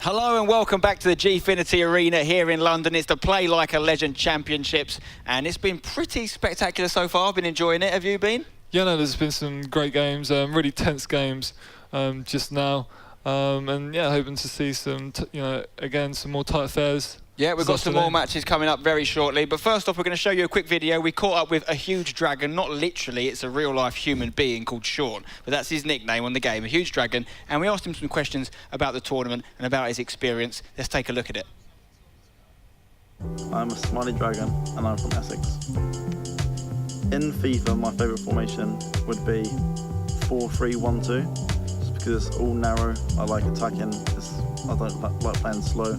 Hello and welcome back to the Gfinity Arena here in London. It's the Play Like a Legend Championships and it's been pretty spectacular so far. I've been enjoying it. Have you been? Yeah, no, there's been some great games, really tense games just now. And yeah, hoping to see some, again, some more tight affairs. Yeah, we've got some more matches coming up very shortly. But first off, we're going to show you a quick video. We caught up with a HugeDragon, not literally, it's a real-life human being called Sean. But that's his nickname on the game, a HugeDragon. And we asked him some questions about the tournament and about his experience. Let's take a look at it. I'm a smiley dragon and I'm from Essex. In FIFA, my favourite formation would be 4-3-1-2. Just because it's all narrow, I like attacking. I don't like playing slow,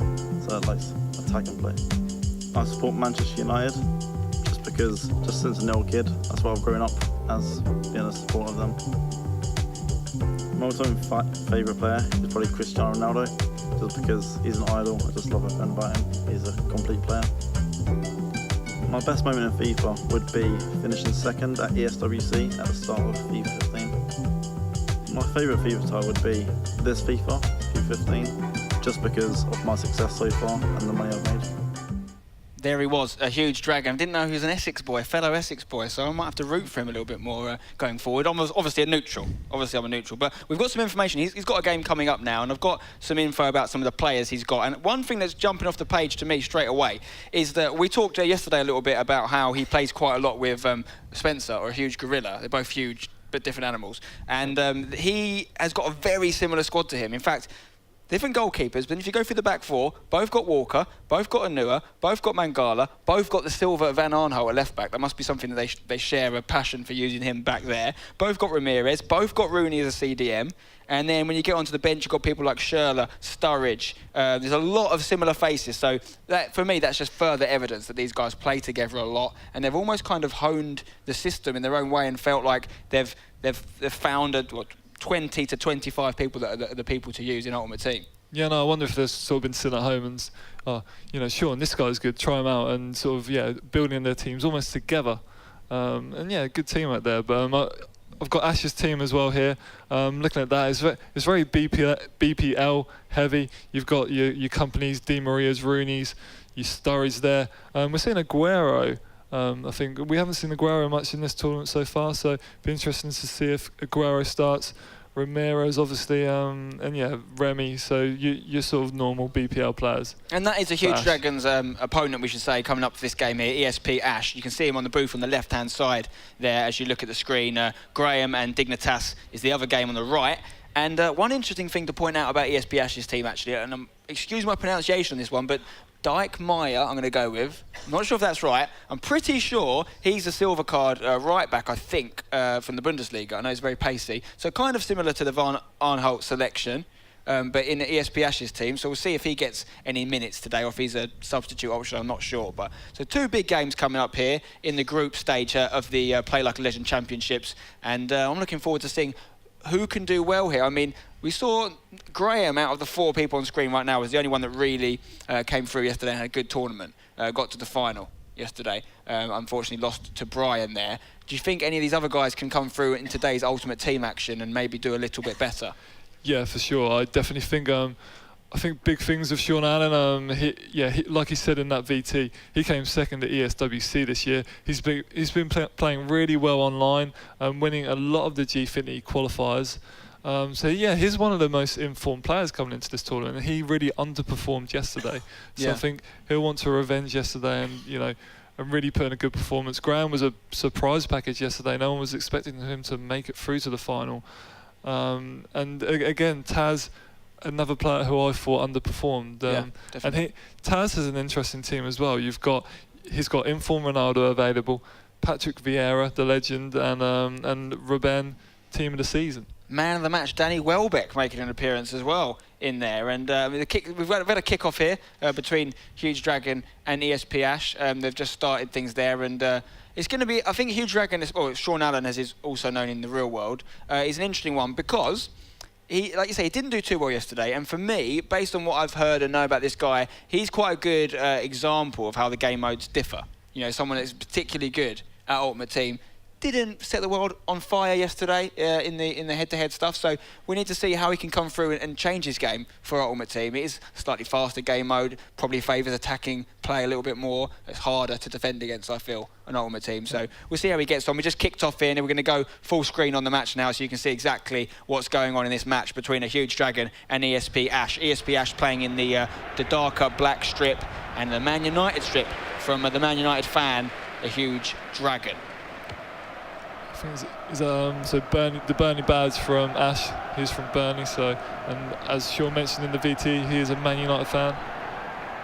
so I like attack and play. I support Manchester United just since a little kid, that's why I've grown up as being a supporter of them. My all-time favourite player is probably Cristiano Ronaldo, just because he's an idol. I just love everything about him. He's a complete player. My best moment in FIFA would be finishing second at ESWC at the start of FIFA 15. My favourite FIFA title would be this FIFA 15, just because of my success so far and the money I've made. There he was, a HugeDragon. I didn't know he was an Essex boy, a fellow Essex boy, so I might have to root for him a little bit more going forward. I'm obviously a neutral. Obviously, I'm a neutral. But we've got some information. He's got a game coming up now, and I've got some info about some of the players he's got. And one thing that's jumping off the page to me straight away is that we talked yesterday a little bit about how he plays quite a lot with Spencer, or a huge gorilla. They're both huge, but different animals. And he has got a very similar squad to him. In fact, different goalkeepers, but if you go through the back four, both got Walker, both got Anua, both got Mangala, both got the silver Van Arnholt at left back. That must be something that they share a passion for using him back there. Both got Ramirez, both got Rooney as a CDM. And then when you get onto the bench, you've got people like Schürrle, Sturridge. There's a lot of similar faces. So that, for me, that's just further evidence that these guys play together a lot. And they've almost kind of honed the system in their own way and felt like they've found 20 to 25 people that are the people to use in Ultimate Team. Yeah, no, I wonder if they've sort of been sitting at home and, Sean, this guy's good, try him out, and sort of, yeah, building their teams almost together. And yeah, good team out there. But I've got Ash's team as well here. Looking at that, it's very BPL heavy. You've got your companies, Di Maria's, Rooney's, your Sturridge there. We're seeing Aguero. I think we haven't seen Aguero much in this tournament so far, so it'd be interesting to see if Aguero starts. Ramirez, obviously, and yeah, Remy. So you're sort of normal BPL players. And that is a HugeDragon's opponent, we should say, coming up for this game here, ESP Ash. You can see him on the booth on the left-hand side there as you look at the screen. Graham and DigniTass is the other game on the right. And one interesting thing to point out about ESP Ash's team, actually, and excuse my pronunciation on this one, but Dyke Meyer, I'm going to go with. I'm not sure if that's right. I'm pretty sure he's a silver card right back, I think, from the Bundesliga. I know he's very pacey. So kind of similar to the Van Arnholt selection, but in ESP Ash's team. So we'll see if he gets any minutes today or if he's a substitute option. I'm not sure. But so two big games coming up here in the group stage of the Play Like a Legend Championships. And I'm looking forward to seeing who can do well here. I mean, we saw Graham, out of the four people on screen right now, was the only one that really came through yesterday and had a good tournament. Got to the final yesterday. Unfortunately lost to Brian there. Do you think any of these other guys can come through in today's Ultimate Team action and maybe do a little bit better? Yeah, for sure. I definitely think I think big things with Sean Allen. Like he said in that VT, he came second at ESWC this year. He's been playing really well online, winning a lot of the Gfinity qualifiers. So yeah, he's one of the most informed players coming into this tournament, and he really underperformed yesterday. So I think he'll want to revenge yesterday, and really put in a good performance. Graham was a surprise package yesterday. No one was expecting him to make it through to the final. And again, Tass, another player who I thought underperformed. And Tass has an interesting team as well. He's got Inform Ronaldo available, Patrick Vieira, the legend, and Ruben, team of the season. Man of the match, Danny Welbeck making an appearance as well in there. And we've had a kick-off here between HugeDragon and ESP Ash. They've just started things there, and it's going to be, I think HugeDragon, or Sean Allen as is also known in the real world, is an interesting one because he, like you say, he didn't do too well yesterday. And for me, based on what I've heard and know about this guy, he's quite a good example of how the game modes differ. Someone that's particularly good at Ultimate Team didn't set the world on fire yesterday in the head-to-head stuff. So we need to see how he can come through and change his game for our Ultimate Team. It is a slightly faster game mode, probably favours attacking play a little bit more. It's harder to defend against, I feel, an Ultimate Team. So we'll see how he gets on. We just kicked off here, and we're going to go full screen on the match now, so you can see exactly what's going on in this match between a HugeDragon and ESP Ash. ESP Ash playing in the darker black strip and the Man United strip from the Man United fan, a HugeDragon. I think so the Burnley badge from Ash. He's from Burnley, so, and as Sean mentioned in the VT, he is a Man United fan.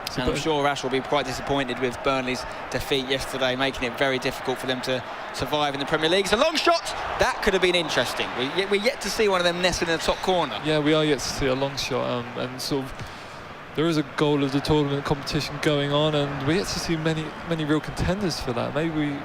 So and I'm sure Ash will be quite disappointed with Burnley's defeat yesterday, making it very difficult for them to survive in the Premier League. It's a long shot. That could have been interesting. We're yet to see one of them nesting in the top corner. Yeah, we are yet to see a long shot, and sort of there is a goal of the tournament competition going on, and we're yet to see many real contenders for that. Maybe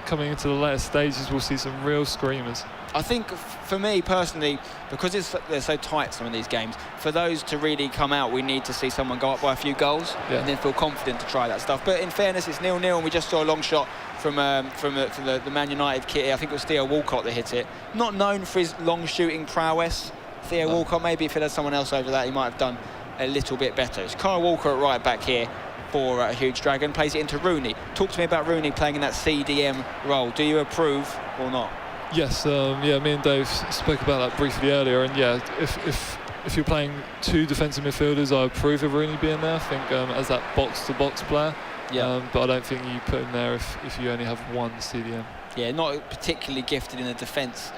coming into the later stages, we'll see some real screamers. I think for me personally, because they're so tight, some of these games, for those to really come out, we need to see someone go up by a few goals and then feel confident to try that stuff. But in fairness, it's 0-0, and we just saw a long shot from the Man United kit. I think it was Theo Walcott that hit it. Not known for his long shooting prowess. Theo Walcott, maybe if it had someone else over that, he might have done a little bit better. It's Kyle Walker at right back here for HugeDragon, plays it into Rooney. Talk to me about Rooney playing in that CDM role. Do you approve or not? Yes, yeah, me and Dave spoke about that briefly earlier, and yeah, if you're playing two defensive midfielders, I approve of Rooney being there. I think as that box-to-box player, but I don't think you put him there if you only have one CDM. Yeah, not particularly gifted in the defence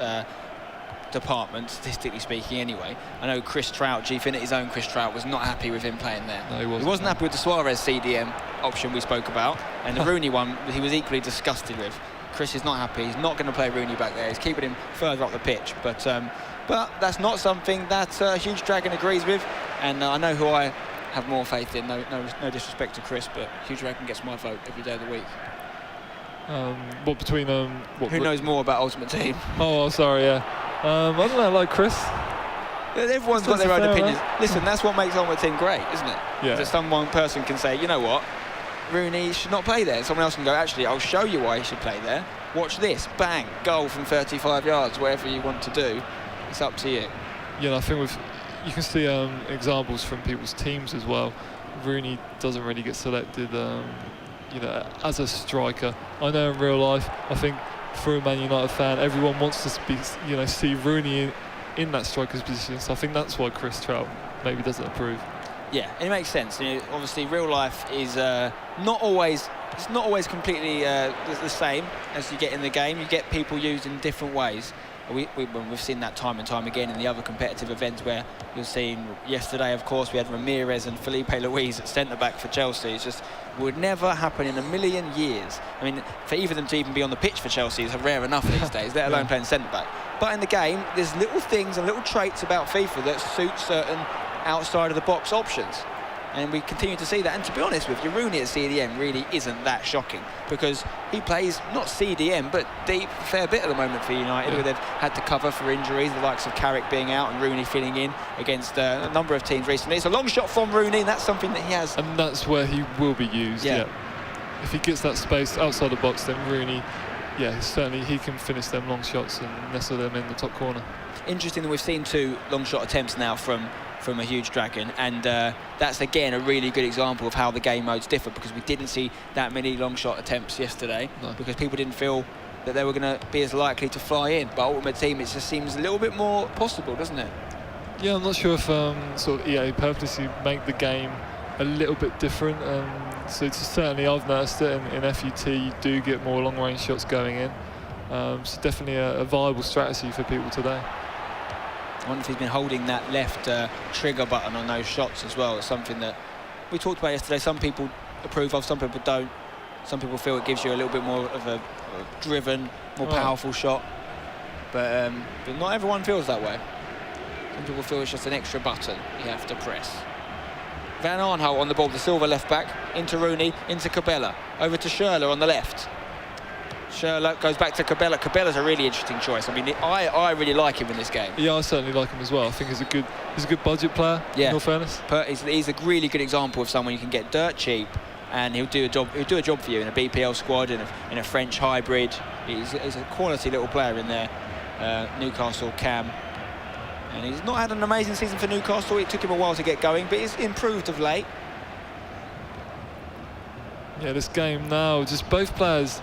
department, statistically speaking anyway. I know Chris Trout, Gfinity's own Chris Trout, was not happy with him playing there. No, he wasn't happy with the Suarez CDM option we spoke about, and the Rooney one he was equally disgusted with. Chris is not happy. He's not going to play Rooney back there. He's keeping him further up the pitch. But that's not something that HugeDragon agrees with. And I know who I have more faith in. No disrespect to Chris, but HugeDragon gets my vote every day of the week. Who knows more about Ultimate Team? Oh, sorry, yeah. I don't know, like Chris. Everyone's got their own opinions. Listen, that's what makes Ultimate Team great, isn't it? Yeah. That some one person can say, you know what, Rooney should not play there. Someone else can go, actually, I'll show you why he should play there. Watch this, bang, goal from 35 yards, whatever you want to do. It's up to you. Yeah, I think you can see examples from people's teams as well. Rooney doesn't really get selected, as a striker. I know in real life, I think for a Man United fan, everyone wants to see Rooney in that striker's position. So I think that's why Chris Trout maybe doesn't approve. Yeah, it makes sense. Obviously, real life is not always completely the same as you get in the game. You get people used in different ways. We've seen that time and time again in the other competitive events where you've seen yesterday, of course, we had Ramirez and Felipe Luis at centre-back for Chelsea. It just would never happen in a million years. I mean, for either of them to even be on the pitch for Chelsea is rare enough these days, let alone playing centre-back. But in the game, there's little things and little traits about FIFA that suit certain outside-of-the-box options. And we continue to see that. And to be honest with you, Rooney at CDM really isn't that shocking because he plays not CDM but deep a fair bit at the moment for United, where they've had to cover for injuries, the likes of Carrick being out and Rooney filling in against a number of teams recently. It's a long shot from Rooney, and that's something that he has. And that's where he will be used, yeah. If he gets that space outside the box, then Rooney, certainly he can finish them long shots and nestle them in the top corner. Interesting that we've seen 2 long shot attempts now from a HugeDragon, and that's again a really good example of how the game modes differ, because we didn't see that many long shot attempts yesterday because people didn't feel that they were going to be as likely to fly in. But Ultimate Team, it just seems a little bit more possible, doesn't it? Yeah, I'm not sure if sort of EA purposely make the game a little bit different. So certainly I've noticed it in FUT, you do get more long range shots going in. So definitely a viable strategy for people today. I wonder if he's been holding that left trigger button on those shots as well. It's something that we talked about yesterday. Some people approve of, some people don't. Some people feel it gives you a little bit more of a driven, more powerful shot. But not everyone feels that way. Some people feel it's just an extra button you have to press. Van Arnholt on the ball, the silver left back, into Rooney, into Cabella, over to Schürrle on the left. Schürrle goes back to Cabella. Cabella's a really interesting choice. I mean, I really like him in this game. Yeah, I certainly like him as well. I think he's a good budget player, in all fairness. He's a really good example of someone you can get dirt cheap and he'll do a job. He'll do a job for you in a BPL squad, in a French hybrid. He's a quality little player in there. Newcastle Cam, and he's not had an amazing season for Newcastle. It took him a while to get going, but he's improved of late. Yeah, this game now, just both players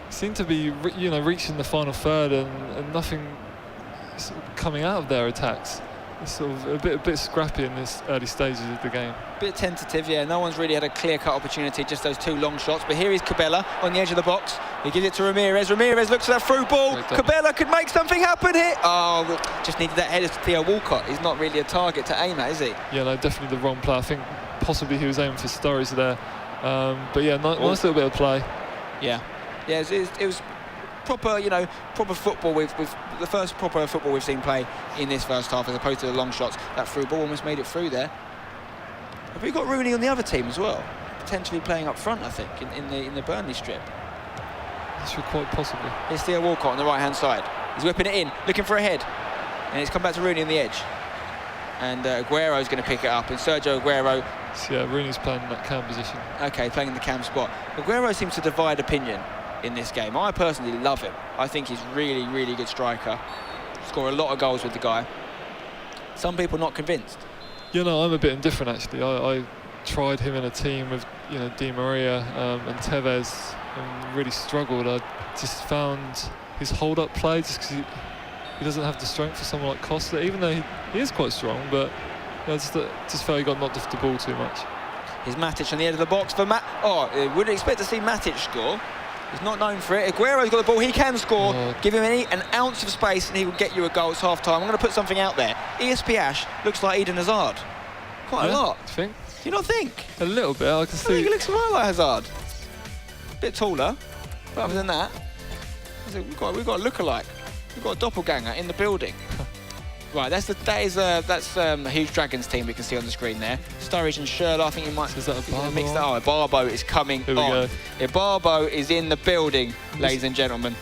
seem to be, reaching the final third and nothing sort of coming out of their attacks. It's sort of a bit scrappy in this early stages of the game. Bit tentative, yeah. No one's really had a clear-cut opportunity, just those 2 long shots. But here is Cabela on the edge of the box. He gives it to Ramirez. Ramirez looks at that through ball. Cabela could make something happen here. Oh, just needed that header to Theo Walcott. He's not really a target to aim at, is he? Yeah, no, definitely the wrong play. I think possibly he was aiming for Sturridge there. But yeah, nice little bit of play. Yeah, it was proper, proper football. With the first proper football we've seen play in this first half, as opposed to the long shots. That through ball almost made it through there. Have we got Rooney on the other team as well? Potentially playing up front, I think, in the Burnley strip. This should quite possibly. Here's Theo Walcott on the right-hand side. He's whipping it in, looking for a head, and it's come back to Rooney on the edge. And Aguero's going to pick it up, and Sergio Aguero. So yeah, Rooney's playing in that cam position. Okay, playing in the cam spot. Aguero seems to divide opinion in this game. I personally love him. I think he's really, really good striker. Score a lot of goals with the guy. Some people not convinced. I'm a bit indifferent actually. I tried him in a team with Di Maria and Tevez, and really struggled. I just found his hold-up play, just because he doesn't have the strength for someone like Costa, even though he is quite strong, but just felt he got knocked off the ball too much. Here's Matic on the end of the box for Matt. Oh, wouldn't expect to see Matic score. He's not known for it. Aguero's got the ball, he can score. Give him an ounce of space and he will get you a goal. It's half-time. I'm going to put something out there. ESP Ash looks like Eden Hazard. Quite a lot. You think? Do you not think? A little bit, I can see. I think he looks a lot like Hazard. A bit taller, but other than that, we've got a look-alike. We've got a doppelganger in the building. Right, that's HugeDragon's team we can see on the screen there. Sturridge and Sherlock, I think you might... Is that a Barbo? Mix that. Oh, Barbo is coming on. Go. Yeah, Barbo is in the building, ladies and gentlemen.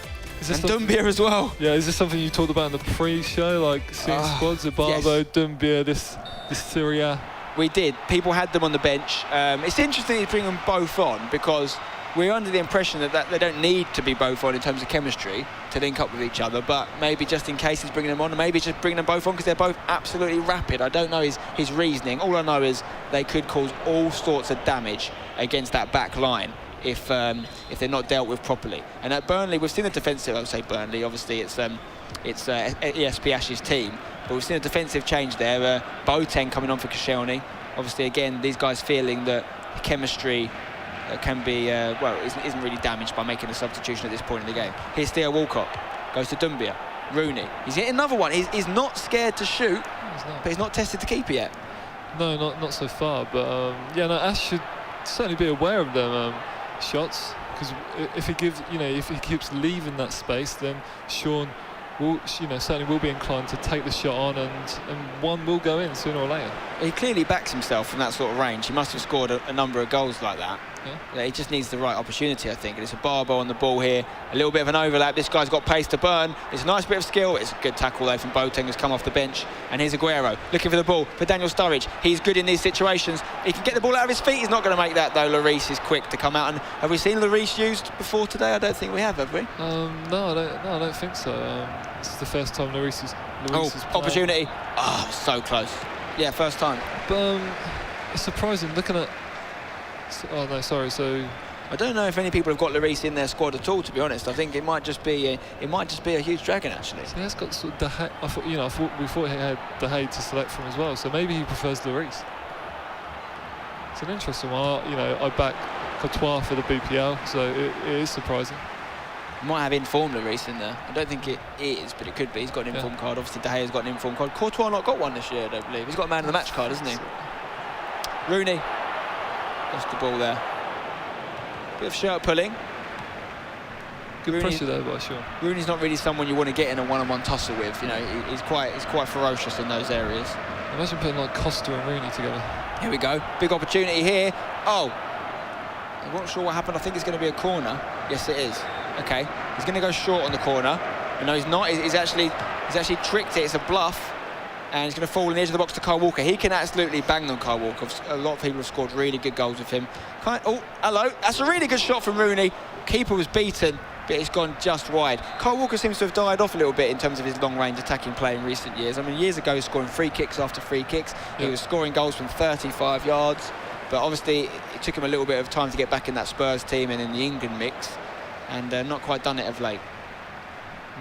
And Doumbia as well. Yeah, is this something you talked about in the pre-show, like seeing squads of Barbo, yes. Doumbia, this Syria? We did. People had them on the bench. It's interesting to bring them both on because we're under the impression that they don't need to be both on in terms of chemistry to link up with each other, but maybe just in case he's bringing them on, and maybe just bringing them both on because they're both absolutely rapid. I don't know his reasoning. All I know is they could cause all sorts of damage against that back line if they're not dealt with properly. And at Burnley, we've seen the defensive. I would say Burnley. Obviously, it's ESP Ash's team, but we've seen a defensive change there. Boateng coming on for Koscielny. Obviously, again, these guys feeling that the chemistry can be, isn't really damaged by making a substitution at this point in the game. Here's Theo Walcott, goes to Doumbia. Rooney, he's hitting another one. He's not scared to shoot, but he's not tested the keeper yet. No, not so far, but Ash should certainly be aware of them shots, because if he keeps leaving that space, then Sean will, certainly will be inclined to take the shot on, and one will go in sooner or later. He clearly backs himself from that sort of range. He must have scored a number of goals like that. Yeah. He just needs the right opportunity, I think. And it's a Barbo on the ball here. A little bit of an overlap. This guy's got pace to burn. It's a nice bit of skill. It's a good tackle there from Boateng, who's come off the bench. And here's Aguero looking for the ball for Daniel Sturridge. He's good in these situations. He can get the ball out of his feet. He's not going to make that, though. Lloris is quick to come out. And have we seen Lloris used before today? I don't think we have we? No, I don't think so. This is the first time Lloris is playing. Opportunity. Oh, so close. Yeah, first time. But it's surprising looking at... Oh no, sorry. So I don't know if any people have got Lloris in their squad at all. To be honest, I think it might just be a HugeDragon actually. So he has got sort of De Gea. We thought he had De Gea to select from as well. So maybe he prefers Lloris. It's an interesting one. I back Courtois for the BPL, so it is surprising. Might have informed Lloris in there. I don't think it is, but it could be. He's got an informed card. Obviously, De Gea's got an informed card. Courtois not got one this year, I don't believe. He's got a man of the match card, hasn't he? Rooney. Lost the ball there. Bit of shirt pulling. Good pressure there by Sean. Rooney's not really someone you want to get in a one-on-one tussle with. He's quite ferocious in those areas. Imagine putting like Costa and Rooney together. Here we go. Big opportunity here. Oh, I'm not sure what happened. I think it's going to be a corner. Yes, it is. Okay, he's going to go short on the corner. No, he's not. He's actually tricked it. It's a bluff. And he's going to fall in the edge of the box to Kyle Walker. He can absolutely bang them, Kyle Walker. A lot of people have scored really good goals with him. Oh, hello. That's a really good shot from Rooney. Keeper was beaten, but it's gone just wide. Kyle Walker seems to have died off a little bit in terms of his long-range attacking play in recent years. I mean, years ago, he was scoring free kicks after free kicks. He was scoring goals from 35 yards. But obviously, it took him a little bit of time to get back in that Spurs team and in the England mix. And not quite done it of late.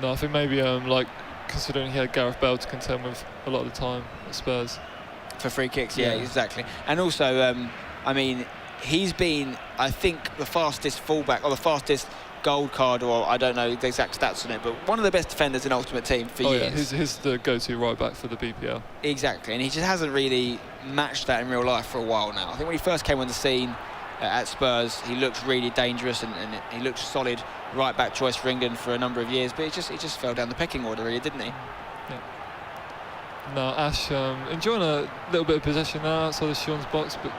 No, I think maybe, like, considering he had Gareth Bale to contend with a lot of the time at Spurs. For free kicks, yeah, exactly. And also, I mean, he's been, I think, the fastest fullback, or the fastest gold card, or I don't know the exact stats on it, but one of the best defenders in Ultimate Team for years. Yeah, he's the go-to right back for the BPL. Exactly, and he just hasn't really matched that in real life for a while now. I think when he first came on the scene at Spurs, he looked really dangerous and he looked solid right back choice for England for a number of years, but he just fell down the pecking order, really, didn't he? Yeah. No, Ash enjoying a little bit of possession now outside of Sean's box, but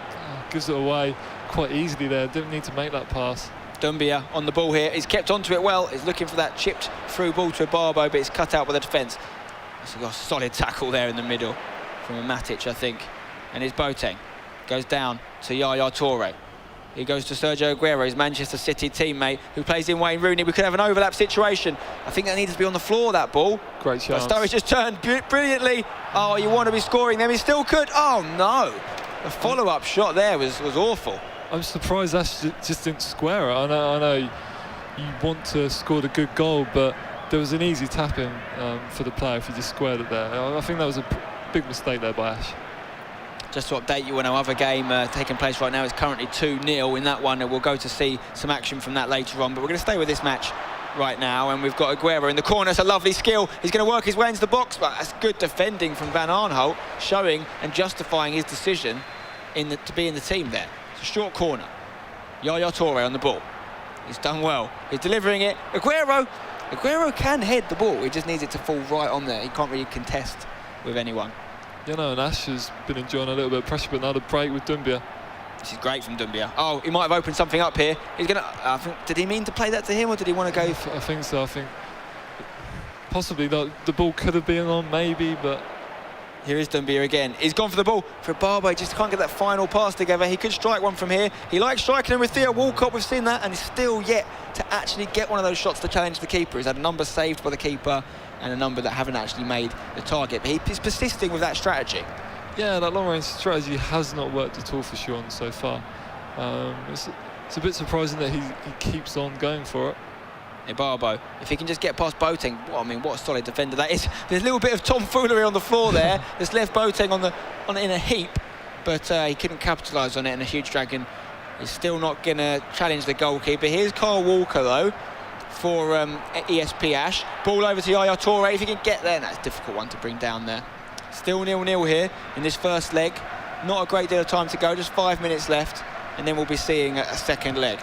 gives it away quite easily there. Didn't need to make that pass. Doumbia on the ball here. He's kept onto it well. He's looking for that chipped through ball to Barbo, but it's cut out by the defence. He's got a solid tackle there in the middle from a Matic, I think. And his Boateng goes down to Yaya Toure. He goes to Sergio Aguero, his Manchester City teammate, who plays in Wayne Rooney. We could have an overlap situation. I think that needs to be on the floor, that ball. Great chance. Sturridge just turned brilliantly. Oh, you want to be scoring them. He still could. Oh, no. The follow-up shot there was awful. I'm surprised Ash just didn't square it. I know you want to score the good goal, but there was an easy tap-in for the player if he just squared it there. I think that was a big mistake there by Ash. Just to update you on our other game taking place right now, it's currently 2-0 in that one, and we'll go to see some action from that later on. But we're going to stay with this match right now, and we've got Aguero in the corner. It's a lovely skill. He's going to work his way into the box, but that's good defending from Van Arnholt, showing and justifying his decision to be in the team there. It's a short corner. Yaya Toure on the ball. He's done well. He's delivering it. Aguero can head the ball. He just needs it to fall right on there. He can't really contest with anyone. You know, and Ash has been enjoying a little bit of pressure, but now the break with Doumbia. This is great from Doumbia. Oh, he might have opened something up here. He's going to... did he mean to play that to him, or did he want to go... I think so. I think possibly the ball could have been on, maybe, but... Here is Doumbia again. He's gone for the ball for Barbo. He just can't get that final pass together. He could strike one from here. He likes striking them with Theo Walcott. We've seen that, and he's still yet to actually get one of those shots to challenge the keeper. He's had a number saved by the keeper and a number that haven't actually made the target. But he's persisting with that strategy. Yeah, that long-range strategy has not worked at all for Sean so far. It's a bit surprising that he keeps on going for it. Barbo, if he can just get past Boateng, well, I mean, what a solid defender that is. There's a little bit of tomfoolery on the floor there. Just left Boateng in a heap, but he couldn't capitalise on it, and a HugeDragon is still not going to challenge the goalkeeper. Here's Kyle Walker, though, for ESP Ash. Ball over to Yaya Toure. If he can get there, that's a difficult one to bring down there. Still 0-0 here in this first leg. Not a great deal of time to go, just 5 minutes left, and then we'll be seeing a second leg.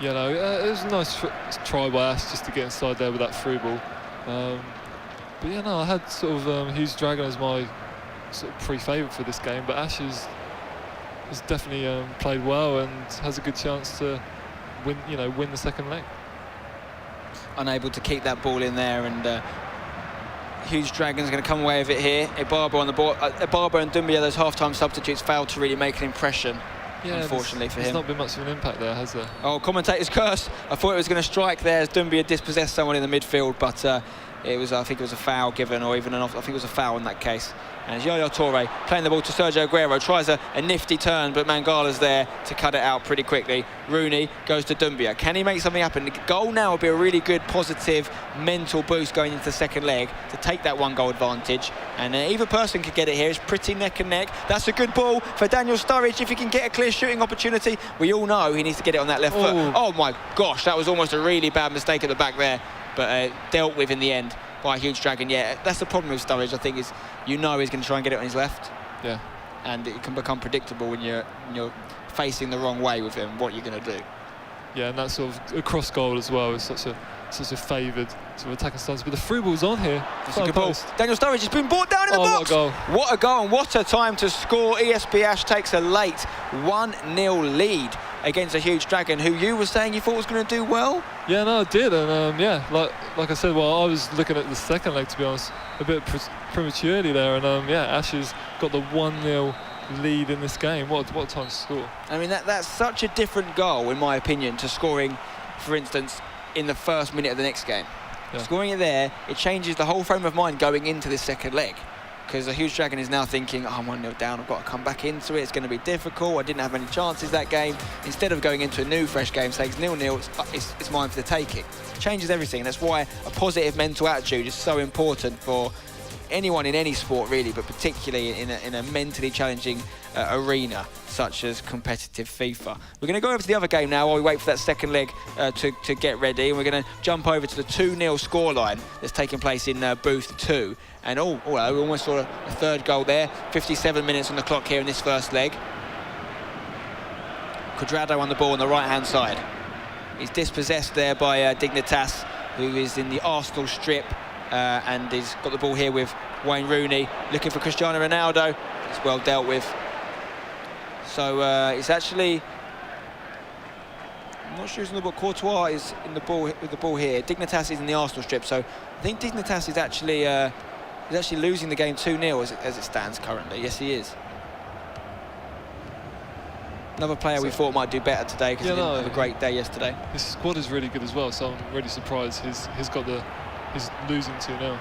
You know, it was a nice try by Ash just to get inside there with that through ball. But yeah, no, I had sort of HugeDragon as my sort of pre-favourite for this game, but Ash has definitely played well and has a good chance to win the second leg. Unable to keep that ball in there, and HugeDragon's going to come away with it here. Barbo on the ball. Barbo and Doumbia, those half-time substitutes, failed to really make an impression. Yeah, unfortunately for him. There's not been much of an impact there, has there? Oh, commentator's curse. I thought it was going to strike there as Doumbia dispossessed someone in the midfield, but I think it was a foul given, or even I think it was a foul in that case. And it's Yaya Toure playing the ball to Sergio Aguero, tries a nifty turn, but Mangala's there to cut it out pretty quickly. Rooney goes to Doumbia. Can he make something happen? The goal now would be a really good, positive, mental boost going into the second leg to take that one goal advantage. And either person could get it here. It's pretty neck and neck. That's a good ball for Daniel Sturridge if he can get a clear shooting opportunity. We all know he needs to get it on that left foot. Oh my gosh, that was almost a really bad mistake at the back there, but dealt with in the end by HugeDragon. Yeah, that's the problem with Sturridge, I think, is he's going to try and get it on his left. Yeah. And it can become predictable when you're facing the wrong way with him, what you're going to do. Yeah, and that's sort of a cross goal as well. It's such a favoured sort of attacking stance. But the through ball's on here. That's a good ball. Daniel Sturridge has been brought down in the box. What a goal. What a goal, and what a time to score. ESP Ash takes a late 1-0 lead against a HugeDragon who you were saying you thought was going to do well. Yeah, no, I did, and yeah, like I said, well, I was looking at the second leg, to be honest, a bit prematurely there, and yeah, Ash has got the 1-0 lead in this game. What a time to score. I mean, that's such a different goal, in my opinion, to scoring, for instance, in the first minute of the next game. Yeah. Scoring it there, it changes the whole frame of mind going into this second leg. Because the HugeDragon is now thinking, oh, I'm 1-0 down, I've got to come back into it, it's going to be difficult, I didn't have any chances that game. Instead of going into a new, fresh game, saying it's 0-0, it's mine for the taking. It changes everything, that's why a positive mental attitude is so important for anyone in any sport, really, but particularly in a mentally challenging arena, such as competitive FIFA. We're going to go over to the other game now while we wait for that second leg to get ready, and we're going to jump over to the 2-0 scoreline that's taking place in booth 2. And we almost saw a third goal there. 57 minutes on the clock here in this first leg. HugeDragon on the ball on the right-hand side. He's dispossessed there by DigniTass, who is in the Arsenal strip, and he's got the ball here with Wayne Rooney, looking for Cristiano Ronaldo. It's well dealt with. So it's actually, I'm not sure who's in the ball. Courtois is in the ball with the ball here. DigniTass is in the Arsenal strip, so I think DigniTass is actually losing the game 2-0 as it stands currently. Yes, he is. Another player we thought might do better today because he didn't have a great day yesterday. His squad is really good as well, so I'm really surprised he's losing 2-0.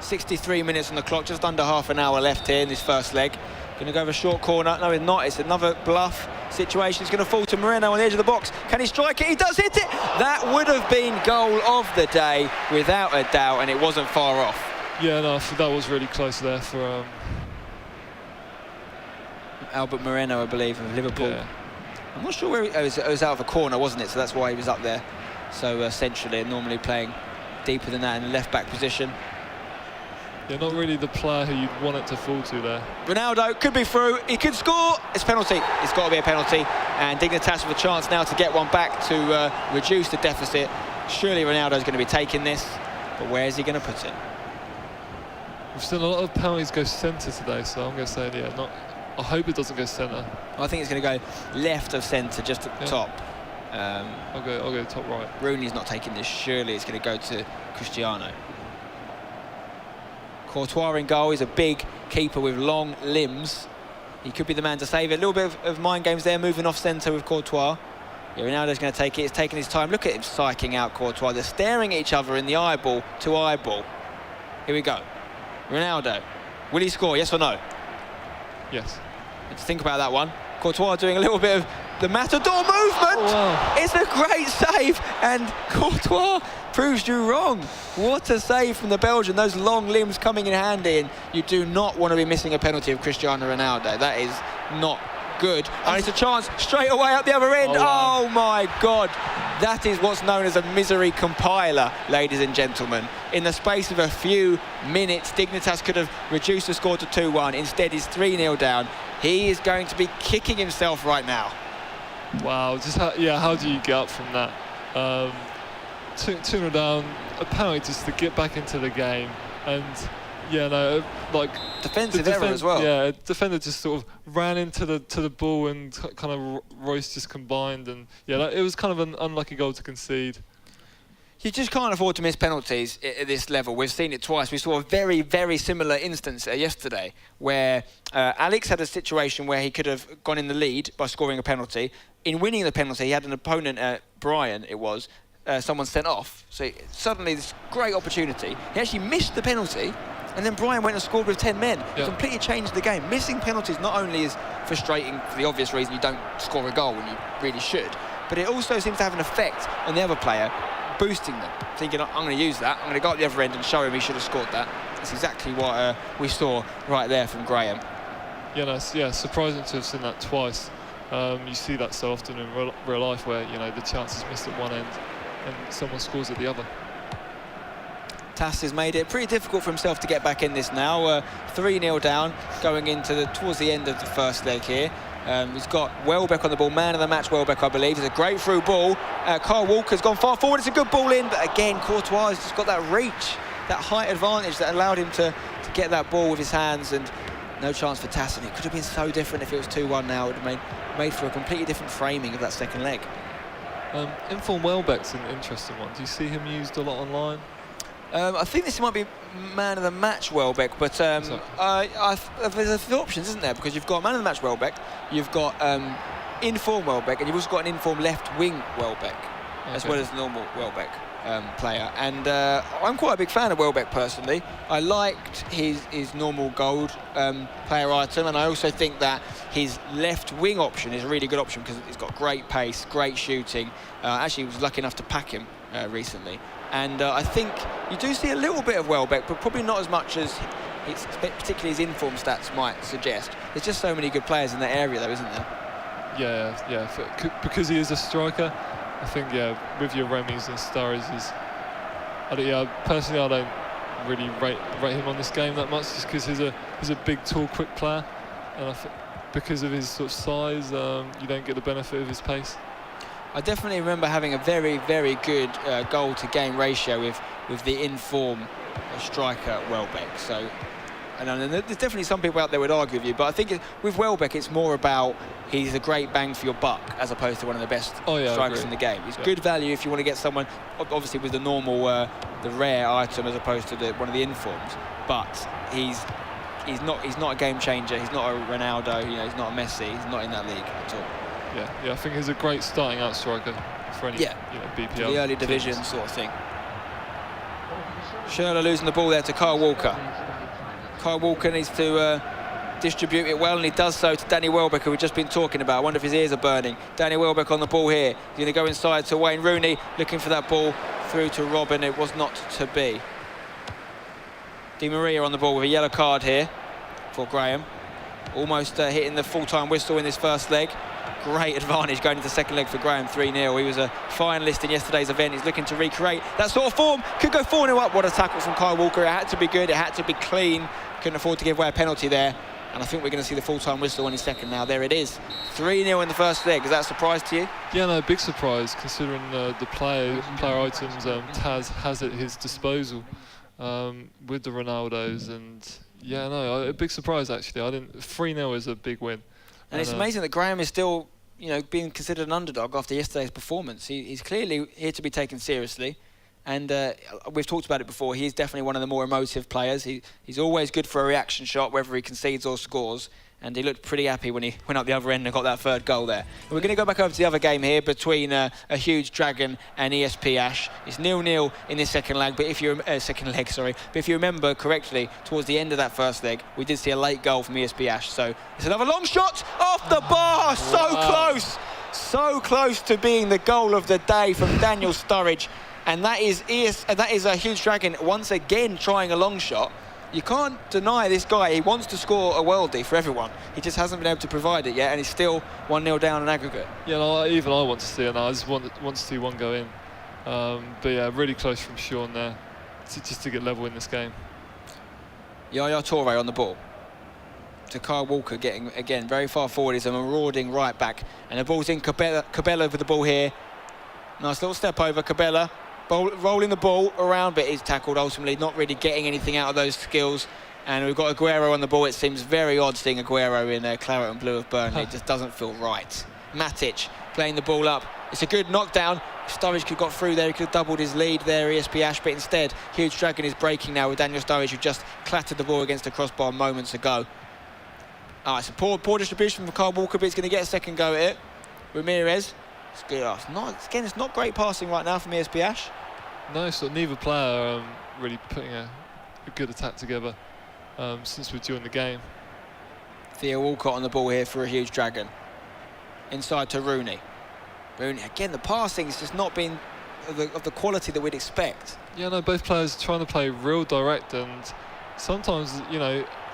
63 minutes on the clock, just under half an hour left here in this first leg. Going to go over a short corner. No, it's not. It's another bluff situation. It's going to fall to Moreno on the edge of the box. Can he strike it? He does hit it. That would have been goal of the day, without a doubt, and it wasn't far off. Yeah, no, that was really close there for Albert Moreno, I believe, of Liverpool. Yeah. I'm not sure where it was out of a corner, wasn't it? So that's why he was up there so centrally, and normally playing deeper than that in the left-back position. Yeah, not really the player who you'd want it to fall to there. Ronaldo could be through, he could score. It's penalty, it's got to be a penalty. And DigniTass with a chance now to get one back to reduce the deficit. Surely Ronaldo's going to be taking this, but where is he going to put it? We've seen a lot of penalties go centre today, so I'm going to say, yeah, I hope it doesn't go centre. I think it's going to go left of centre, just at the top. I'll go top right. Rooney's not taking this, surely it's going to go to Cristiano. Courtois in goal. He's a big keeper with long limbs. He could be the man to save it. A little bit of mind games there, moving off centre with Courtois. Yeah, Ronaldo's going to take it. He's taking his time. Look at him psyching out Courtois. They're staring at each other in the eyeball to eyeball. Here we go. Ronaldo. Will he score, yes or no? Yes. Let's think about that one. Courtois doing a little bit of the Matador movement. Oh, wow. It's a great save, and Courtois proves you wrong. What a save from the Belgian. Those long limbs coming in handy, and you do not want to be missing a penalty of Cristiano Ronaldo. That is not good. And it's a chance straight away up the other end. Oh, wow. Oh my God. That is what's known as a misery compiler, ladies and gentlemen. In the space of a few minutes, DigniTass could have reduced the score to 2-1. Instead, he's 3-0 down. He is going to be kicking himself right now. Wow, just how do you get up from that? 2-0 down, a penalty just to get back into the game, and defensive error as well. Yeah, defender just sort of ran into the ball, and kind of Royce just combined, and it was kind of an unlucky goal to concede. You just can't afford to miss penalties at this level. We've seen it twice. We saw a very, very similar instance yesterday where Alex had a situation where he could have gone in the lead by scoring a penalty. In winning the penalty, he had an opponent, Brian, it was, someone sent off. So suddenly this great opportunity. He actually missed the penalty, and then Brian went and scored with 10 men. Yeah. Completely changed the game. Missing penalties not only is frustrating for the obvious reason you don't score a goal when you really should, but it also seems to have an effect on the other player, boosting them, thinking, I'm going to use that, I'm going to go up the other end and show him he should have scored that. That's exactly what we saw right there from Graham. Yeah, surprising to have seen that twice. You see that so often in real life where, the chance is missed at one end and someone scores at the other. Tass has made it pretty difficult for himself to get back in this now. 3-0 down, going into towards the end of the first leg here. He's got Welbeck on the ball, man of the match Welbeck, I believe. It's a great through ball. Kyle Walker's gone far forward, it's a good ball in, but again, Courtois has just got that reach, that height advantage that allowed him to get that ball with his hands, and No chance for Tass, and it could have been so different if it was 2-1 now. It would have made for a completely different framing of that second leg. Inform Welbeck's an interesting one. Do you see him used a lot online? I think this might be man of the match Welbeck, but there's a few options, isn't there? Because you've got man of the match Welbeck, you've got inform Welbeck, and you've also got an inform left wing Welbeck, as well as the normal Welbeck player. And I'm quite a big fan of Welbeck personally. I liked his normal gold player item, and I also think that his left wing option is a really good option because it's got great pace, great shooting. Actually, was lucky enough to pack him recently. And I think you do see a little bit of Welbeck, but probably not as much as particularly his inform stats might suggest. There's just so many good players in that area, though, isn't there? Yeah. Because he is a striker, I think, with your Remis and Sturridges, personally, I don't really rate him on this game that much, just because he's a big, tall, quick player, and I think because of his sort of size, you don't get the benefit of his pace. I definitely remember having a very, very good goal-to-game ratio with the inform striker Welbeck. So, and there's definitely some people out there would argue with you, but I think with Welbeck it's more about he's a great bang for your buck as opposed to one of the best strikers in the game. He's good value if you want to get someone, obviously with the normal, the rare item as opposed to one of the informs. But he's not a game changer. He's not a Ronaldo. He's not a Messi. He's not in that league at all. Yeah, I think he's a great starting out striker for any BPL. The early division sort of thing. Schürrle losing the ball there to Kyle Walker. Kyle Walker needs to distribute it well, and he does so to Danny Welbeck, who we've just been talking about. I wonder if his ears are burning. Danny Welbeck on the ball here. He's going to go inside to Wayne Rooney, looking for that ball through to Robin. It was not to be. Di Maria on the ball with a yellow card here for Graham. Almost hitting the full-time whistle in this first leg. Great advantage going into the second leg for Graham, 3-0. He was a finalist in yesterday's event. He's looking to recreate that sort of form. Could go 4-0 up. What a tackle from Kyle Walker. It had to be good. It had to be clean. Couldn't afford to give away a penalty there. And I think we're going to see the full-time whistle on his second now. There it is. 3-0 in the first leg. Is that a surprise to you? Yeah, no, big surprise considering the player items Tass has at his disposal with the Ronaldos. And yeah, no, a big surprise actually. 3-0 is a big win. And it's amazing that Graham is still, being considered an underdog after yesterday's performance. He's clearly here to be taken seriously. And we've talked about it before. He's definitely one of the more emotive players. He's always good for a reaction shot, whether he concedes or scores. And he looked pretty happy when he went up the other end and got that third goal there. And we're going to go back over to the other game here between a HugeDragon and ESP Ash. It's 0-0 in this second leg, but if you remember correctly, towards the end of that first leg, we did see a late goal from ESP Ash. So it's another long shot off the bar. So close to being the goal of the day from Daniel Sturridge. And that is a HugeDragon once again trying a long shot. You can't deny this guy. He wants to score a worldie for everyone. He just hasn't been able to provide it yet, and he's still 1-0 down in aggregate. Yeah, no, even I want to see it now. I just want to see one go in. But yeah, really close from Sean there, just to get level in this game. Yaya Toure on the ball. To Kyle Walker, getting, again, very far forward. He's a marauding right back. And the ball's in. Cabella with the ball here. Nice little step over, Cabella. Rolling the ball around, but is tackled ultimately, not really getting anything out of those skills. And we've got Aguero on the ball. It seems very odd seeing Aguero in claret and blue of Burnley. It just doesn't feel right. Matic playing the ball up. It's a good knockdown. If Sturridge could have got through there, he could have doubled his lead there, ESP Ash, but instead, HugeDragon is breaking now with Daniel Sturridge, who just clattered the ball against the crossbar moments ago. It's a poor distribution from Kyle Walker, but he's going to get a second go at it. Ramirez. It's good. It's not great passing right now from ESP Ash. No, so neither player really putting a good attack together since we're during the game. Theo Walcott on the ball here for a HugeDragon. Inside to Rooney. Rooney, again, the passing has just not been of the quality that we'd expect. Yeah, no, both players trying to play real direct, and sometimes,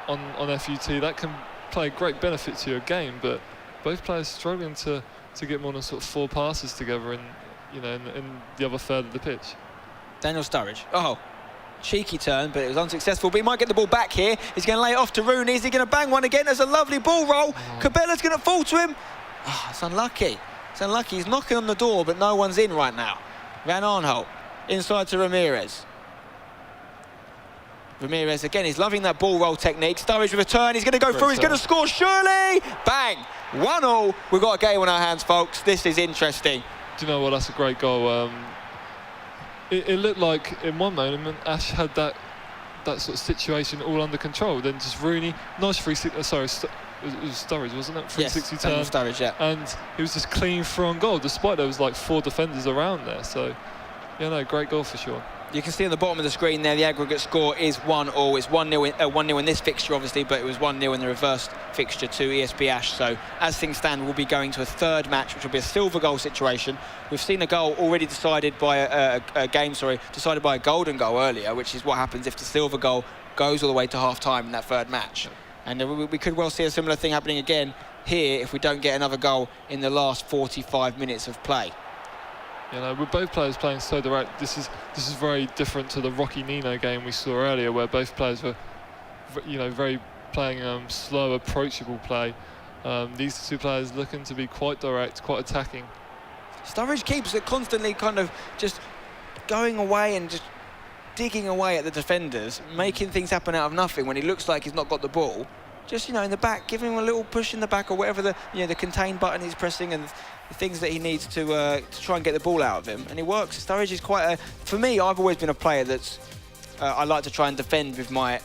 on FUT that can play great benefit to your game, but both players struggling to get more than sort of 4 passes together in the other third of the pitch. Daniel Sturridge. Cheeky turn, but it was unsuccessful. But he might get the ball back here. He's going to lay it off to Rooney. Is he going to bang one again? There's a lovely ball roll. Cabella's going to fall to him. It's unlucky. It's unlucky. He's knocking on the door, but no one's in right now. Van Arnholt inside to Ramirez. Ramirez again, he's loving that ball roll technique. Sturridge with a turn, he's going to go Great through, he's turn. going to score, surely! Bang! 1-1, we've got a game on our hands, folks. This is interesting. Do you know what? That's a great goal. It looked like in one moment Ash had that sort of situation all under control. Then just Rooney, nice 360. Sorry, it was Sturridge, wasn't it? 360 turn. Yes, Sturridge, yeah. And he was just clean through on goal, despite there was like 4 defenders around there. So, yeah, no, great goal for Sean. You can see on the bottom of the screen there, the aggregate score is 1-1. It's 1-0 in this fixture, obviously, but it was 1-0 in the reversed fixture to ESP Ash. So, as things stand, we'll be going to a third match, which will be a silver goal situation. We've seen a goal already decided by decided by a golden goal earlier, which is what happens if the silver goal goes all the way to half-time in that third match. And we could well see a similar thing happening again here if we don't get another goal in the last 45 minutes of play. You know, with both players playing so direct, this is very different to the Rocky Nino game we saw earlier, where both players were, you know, very playing slow, approachable play. These two players looking to be quite direct, quite attacking. Sturridge keeps it constantly kind of just going away and just digging away at the defenders, making things happen out of nothing when he looks like he's not got the ball. Just, you know, in the back, giving him a little push in the back or whatever the contain button he's pressing and the things that he needs to try and get the ball out of him. And it works. Sturridge is quite a... For me, I've always been a player that's... I like to try and defend with my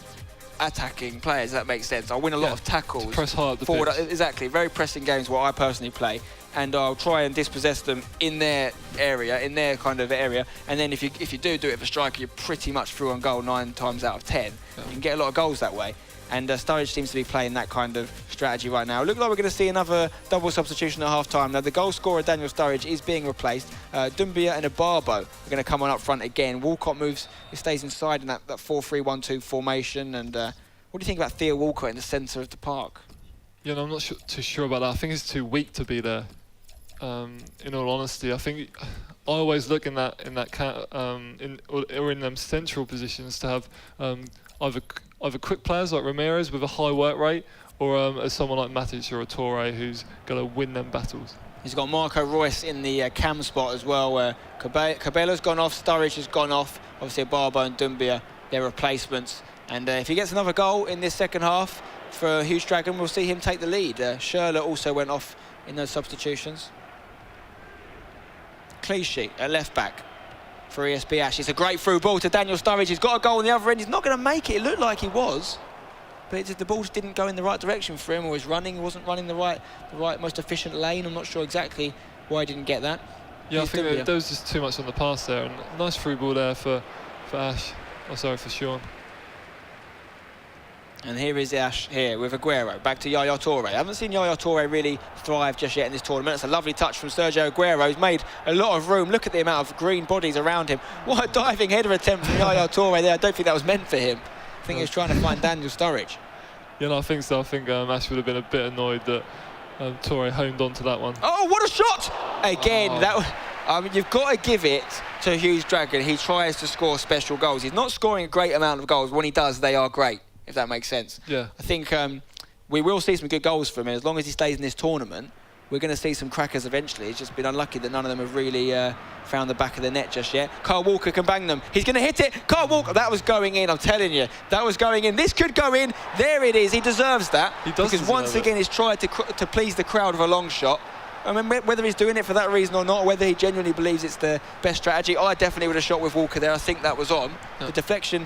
attacking players, if that makes sense. I win a lot of tackles. To press hard at the forward, pitch. exactly. Very pressing games what I personally play. And I'll try and dispossess them in their area, in their kind of area. And then if you do it for a striker, you're pretty much through on goal 9 times out of 10. Yeah. You can get a lot of goals that way. And Sturridge seems to be playing that kind of strategy right now. It looks like we're going to see another double substitution at half-time. Now, the goal scorer, Daniel Sturridge, is being replaced. Doumbia and Abarbo are going to come on up front again. Walcott stays inside in that 4-3-1-2 formation. And what do you think about Theo Walcott in the centre of the park? Yeah, no, I'm not too sure about that. I think he's too weak to be there. In all honesty, I think I always look in them central positions to have either quick players like Ramirez with a high work rate, or as someone like Matic or a Torre who's going to win them battles. He's got Marco Reus in the cam spot as well. Cabello's gone off, Sturridge has gone off. Obviously, Barbo and Doumbia, their replacements. And if he gets another goal in this second half for HugeDragon, we'll see him take the lead. Schürrle also went off in those substitutions. Clichy at left back for ESP Ash. It's a great through ball to Daniel Sturridge. He's got a goal on the other end. He's not going to make it. It looked like he was, but the ball just didn't go in the right direction for him, or he wasn't running the right most efficient lane. I'm not sure exactly why he didn't get that. Yeah, I think there was just too much on the pass there, and nice through ball there for Ash. Oh, sorry, for Sean. And here is Ash here with Aguero. Back to Yaya Toure. I haven't seen Yaya Toure really thrive just yet in this tournament. It's a lovely touch from Sergio Aguero. He's made a lot of room. Look at the amount of green bodies around him. What a diving header attempt from Yaya Toure there. I don't think that was meant for him. I think he was trying to find Daniel Sturridge. Yeah, no, I think so. I think Ash would have been a bit annoyed that Toure honed on to that one. Oh, what a shot! Again, I mean, you've got to give it to HugeDragon. He tries to score special goals. He's not scoring a great amount of goals. When he does, they are great, if that makes sense. Yeah. I think we will see some good goals from him. As long as he stays in this tournament, we're going to see some crackers eventually. It's just been unlucky that none of them have really found the back of the net just yet. Kyle Walker can bang them. He's going to hit it. Kyle Walker, that was going in, I'm telling you. That was going in. This could go in. There it is. He deserves that. He does, because once again, he's tried to please the crowd with a long shot. I mean, whether he's doing it for that reason or not, or whether he genuinely believes it's the best strategy, I definitely would have shot with Walker there. I think that was on. Yeah. The deflection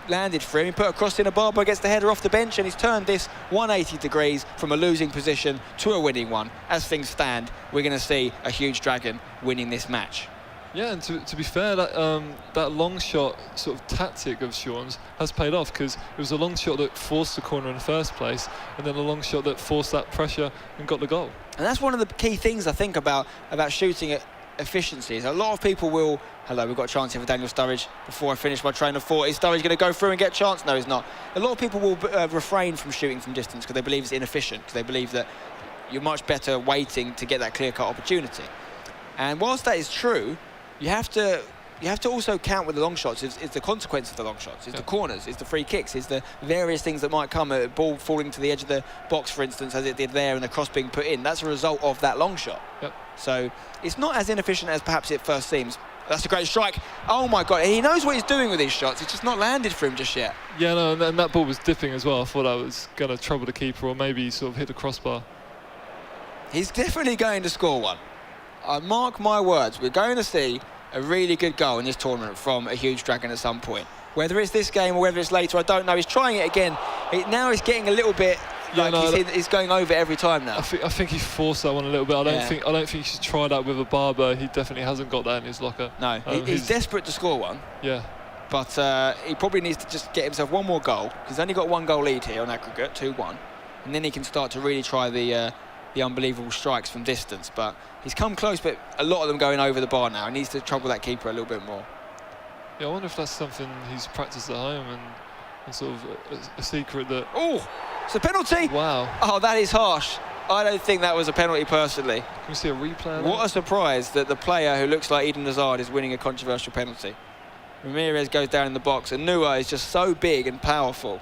landed for him. He put a cross in. Abarbo gets the header off the bench, and he's turned this 180 degrees from a losing position to a winning one. As things stand, we're going to see a HugeDragon winning this match. Yeah, and to be fair, that long shot sort of tactic of Sean's has paid off, because it was a long shot that forced the corner in the first place, and then a long shot that forced that pressure and got the goal. And that's one of the key things I think about shooting at efficiency. A lot of people will... Hello, we've got a chance here for Daniel Sturridge. Before I finish my train of thought, is Sturridge going to go through and get a chance? No, he's not. A lot of people will refrain from shooting from distance because they believe it's inefficient, because they believe that you're much better waiting to get that clear-cut opportunity. And whilst that is true, you have to also count with the long shots. Is the consequence of the long shots, is the corners, is the free kicks, is the various things that might come, a ball falling to the edge of the box, for instance, as it did there, and the cross being put in. That's a result of that long shot. Yep. So it's not as inefficient as perhaps it first seems. That's a great strike. Oh my God, he knows what he's doing with these shots. It's just not landed for him just yet. Yeah, no, and that ball was dipping as well. I thought that was going to trouble the keeper, or maybe sort of hit the crossbar. He's definitely going to score one. Mark my words, we're going to see a really good goal in this tournament from a HugeDragon at some point. Whether it's this game or whether it's later, I don't know. He's trying it again. Now he's getting a little bit like he's going over every time now. I think he forced that one a little bit. I don't think he should try that with a barber. He definitely hasn't got that in his locker. No, he's desperate to score one. Yeah. But he probably needs to just get himself one more goal. He's only got 1 goal lead here on aggregate, 2-1. And then he can start to really try the unbelievable strikes from distance. But he's come close, but a lot of them going over the bar now. He needs to trouble that keeper a little bit more. Yeah, I wonder if that's something he's practiced at home and sort of a secret that... Oh, it's a penalty! Wow. Oh, that is harsh. I don't think that was a penalty personally. Can we see a replay? What a surprise that the player who looks like Eden Hazard is winning a controversial penalty. Ramirez goes down in the box, and Nua is just so big and powerful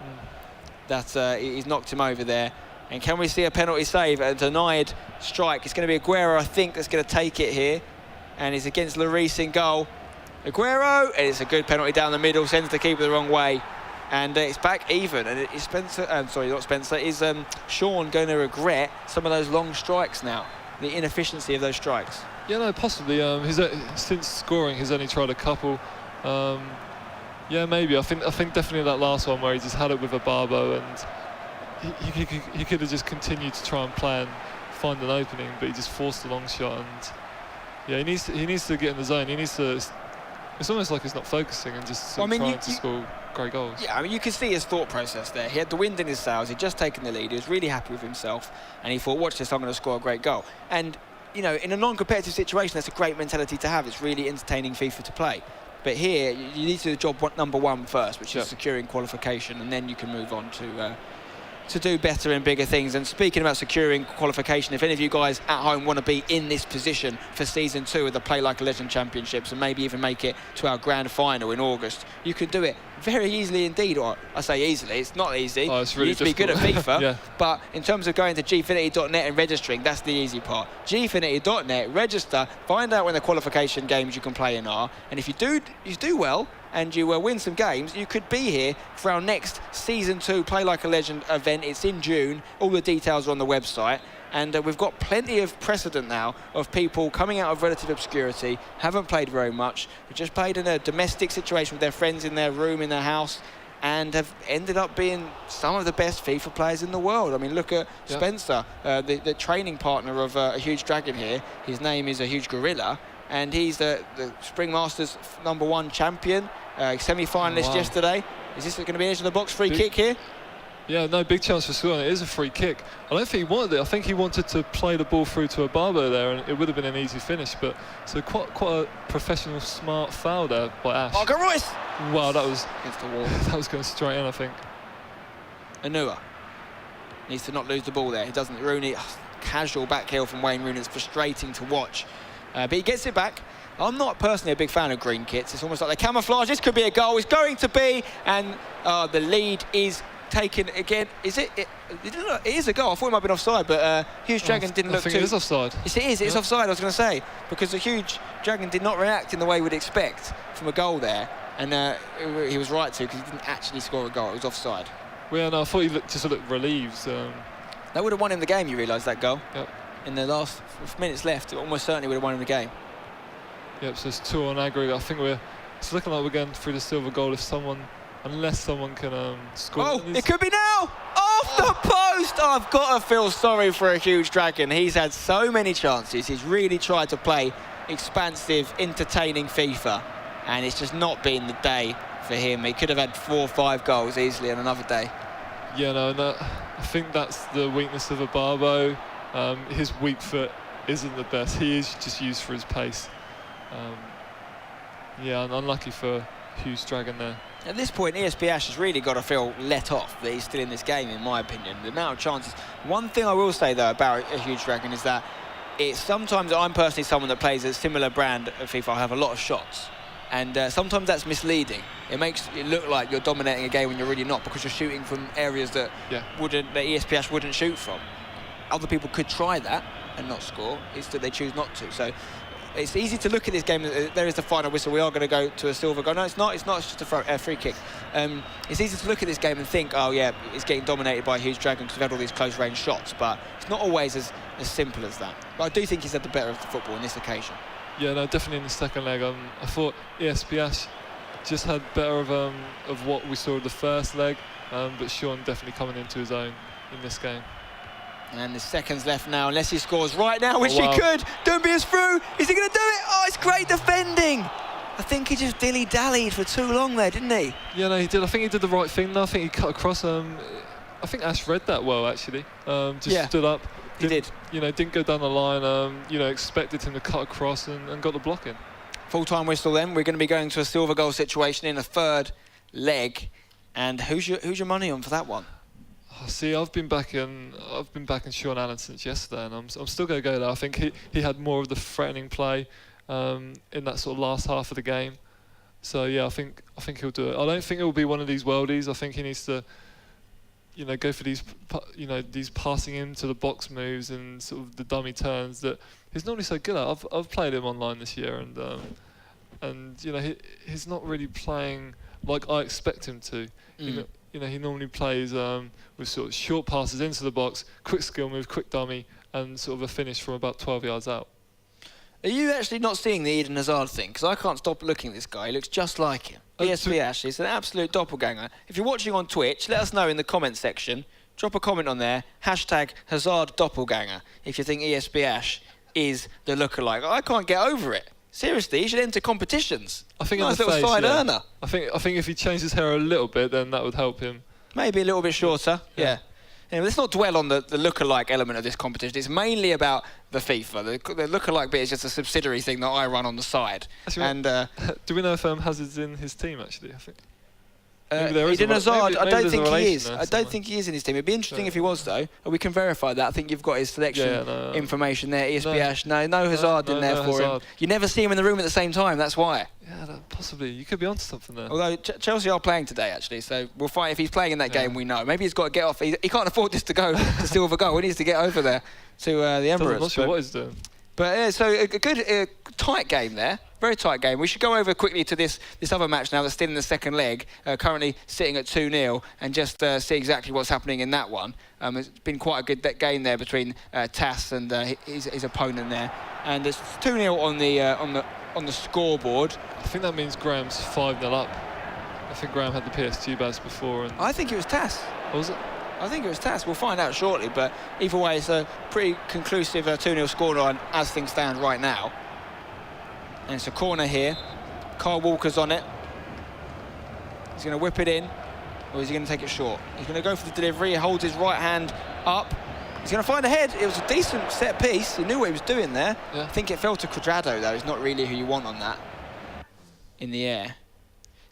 that he's knocked him over there. And can we see a penalty save? A denied strike. It's going to be Aguero, I think, that's going to take it here. And it's against Lloris in goal. Aguero, and it's a good penalty down the middle, sends the keeper the wrong way. And it's back even. And it's Spencer, sorry, not Spencer, is Sean going to regret some of those long strikes now? The inefficiency of those strikes. Yeah, no, possibly. Since scoring, he's only tried a couple. Yeah, maybe. I think definitely that last one where he just had it with a barbo, and he could have just continued to try and play and find an opening, but he just forced the long shot. And yeah, he needs to get in the zone. He needs to. It's almost like he's not focusing and just trying to score great goals. Yeah, I mean, you can see his thought process there. He had the wind in his sails. He'd just taken the lead. He was really happy with himself, and he thought, "Watch this! I'm going to score a great goal." And you know, in a non-competitive situation, that's a great mentality to have. It's really entertaining FIFA to play. But here, you need to do the job number 1 first, which is securing qualification, and then you can move on to do better and bigger things. And speaking about securing qualification, if any of you guys at home want to be in this position for season 2 of the Play Like a Legend Championships and maybe even make it to our grand final in August, you can do it very easily indeed. Or I say easily, it's not easy. Oh, it's really you need to be good at FIFA. Yeah. But in terms of going to Gfinity.net and registering, that's the easy part. Gfinity.net, register, find out when the qualification games you can play in are, and if you do well and you win some games, you could be here for our next season 2 Play Like a Legend event. It's in June. All the details are on the website. And we've got plenty of precedent now of people coming out of relative obscurity, haven't played very much, but just played in a domestic situation with their friends in their room, in their house, and have ended up being some of the best FIFA players in the world. I mean, look at Spencer, the training partner of a HugeDragon here. His name is a Huge Gorilla, and he's the Spring Masters #1 champion, semi-finalist yesterday. Is this going to be edge of the box free kick here? Yeah, no, big chance for scoring. It is a free kick. I don't think he wanted it. I think he wanted to play the ball through to a barber there, and it would have been an easy finish. But so quite a professional, smart foul there by Ash. Marco Royce! Wow, that was against the wall. That was going straight in, I think. Anua needs to not lose the ball there. He doesn't. Rooney, casual back heel from Wayne Rooney. It's frustrating to watch, but he gets it back. I'm not personally a big fan of green kits. It's almost like they camouflage. This could be a goal. It's going to be, and the lead is taken again. Is it? It is a goal. I thought it might have been offside, but HugeDragon didn't look too... I think it is offside. Yes, it is. It's offside, I was going to say, because the HugeDragon did not react in the way we'd expect from a goal there, and he was right to, because he didn't actually score a goal. It was offside. Well, yeah, no, I thought he just looked relieved. That would have won him the game, you realise, that goal? Yep. In the last minutes left, it almost certainly would have won him the game. Yep, so it's 2 on aggregate. I think it's looking like we're going through the silver goal unless someone can score. Oh, it could be now! Off the post! Oh, I've got to feel sorry for a HugeDragon. He's had so many chances. He's really tried to play expansive, entertaining FIFA, and it's just not been the day for him. He could have had 4 or 5 goals easily on another day. Yeah, no, I think that's the weakness of a barbo. His weak foot isn't the best. He is just used for his pace. Yeah, unlucky for HugeDragon there. At this point, ESP Ash has really got to feel let off that he's still in this game, in my opinion. The amount of chances. One thing I will say, though, about a HugeDragon is that it's sometimes, I'm personally someone that plays a similar brand of FIFA. I have a lot of shots. And sometimes that's misleading. It makes it look like you're dominating a game when you're really not, because you're shooting from areas that that ESP Ash wouldn't shoot from. Other people could try that and not score. It's that they choose not to. So it's easy to look at this game. There is the final whistle. We are going to go to a silver goal. No, it's not. It's not. It's just a free kick. It's easy to look at this game and think, oh yeah, it's getting dominated by HugeDragon because we've had all these close range shots. But it's not always as simple as that. But I do think he's had the better of the football on this occasion. Yeah, no, definitely in the second leg. I thought ESP Ash just had better of what we saw in the first leg, but Sean definitely coming into his own in this game. And there's seconds left now, unless he scores right now, which he could. Doomby is through. Is he going to do it? Oh, it's great defending. I think he just dilly-dallied for too long there, didn't he? Yeah, no, he did. I think he did the right thing, though. I think he cut across. I think Ash read that well, actually. Just stood up. He did. You know, didn't go down the line. You know, expected him to cut across and got the block in. Full-time whistle then. We're going to be going to a silver goal situation in a third leg. And who's your money on for that one? See, I've been backing Sean Allen since yesterday, and I'm still going to go there. I think he had more of the threatening play in that sort of last half of the game. So yeah, I think he'll do it. I don't think it will be one of these worldies. I think he needs to, you know, go for these passing into the box moves and sort of the dummy turns that he's normally so good at. I've played him online this year, and you know he's not really playing like I expect him to. You know, he normally plays with sort of short passes into the box, quick skill move, quick dummy, and sort of a finish from about 12 yards out. Are you actually not seeing the Eden Hazard thing? Because I can't stop looking at this guy. He looks just like him. ESP Ash is an absolute doppelganger. If you're watching on Twitch, let us know in the comment section. Drop a comment on there. # Hazard doppelganger if you think ESP Ash is the lookalike. I can't get over it. Seriously, he should enter competitions. I think nice little face, side earner. I think if he changed his hair a little bit, then that would help him. Maybe a little bit shorter. Yeah. Anyway, let's not dwell on the lookalike element of this competition. It's mainly about the FIFA. The lookalike bit is just a subsidiary thing that I run on the side. Actually, and do we know if Hazard's in his team? Actually, I think. Eden Hazard, I don't think he is. I don't think he is in his team. It'd be interesting if he was, though. We can verify that. I think you've got his selection information there. ESP Ash. No Hazard in there for him. You never see him in the room at the same time. That's why. Yeah, possibly. You could be onto something there. Although Chelsea are playing today, actually, so we'll find if he's playing in that game. We know. Maybe he's got to get off. He can't afford this to go to silver goal. He needs to get over there to the Emirates. I'm not sure what he's doing. But so a good tight game there. Very tight game. We should go over quickly to this other match now that's still in the second leg, currently sitting at 2-0, and just see exactly what's happening in that one. It's been quite a good game there between Tass and his opponent there, and it's 2-0 on the scoreboard. I think that means Graham's 5-0 up. I think Graham had the PSG badge before. And I think it was Tass. Was it? I think it was Tass. We'll find out shortly, but either way, it's a pretty conclusive 2-0 scoreline as things stand right now. And it's a corner here. Kyle Walker's on it. He's going to whip it in, or is he going to take it short? He's going to go for the delivery. He holds his right hand up. He's going to find a head. It was a decent set piece. He knew what he was doing there. Yeah. I think it fell to Quadrado, though. He's not really who you want on that in the air.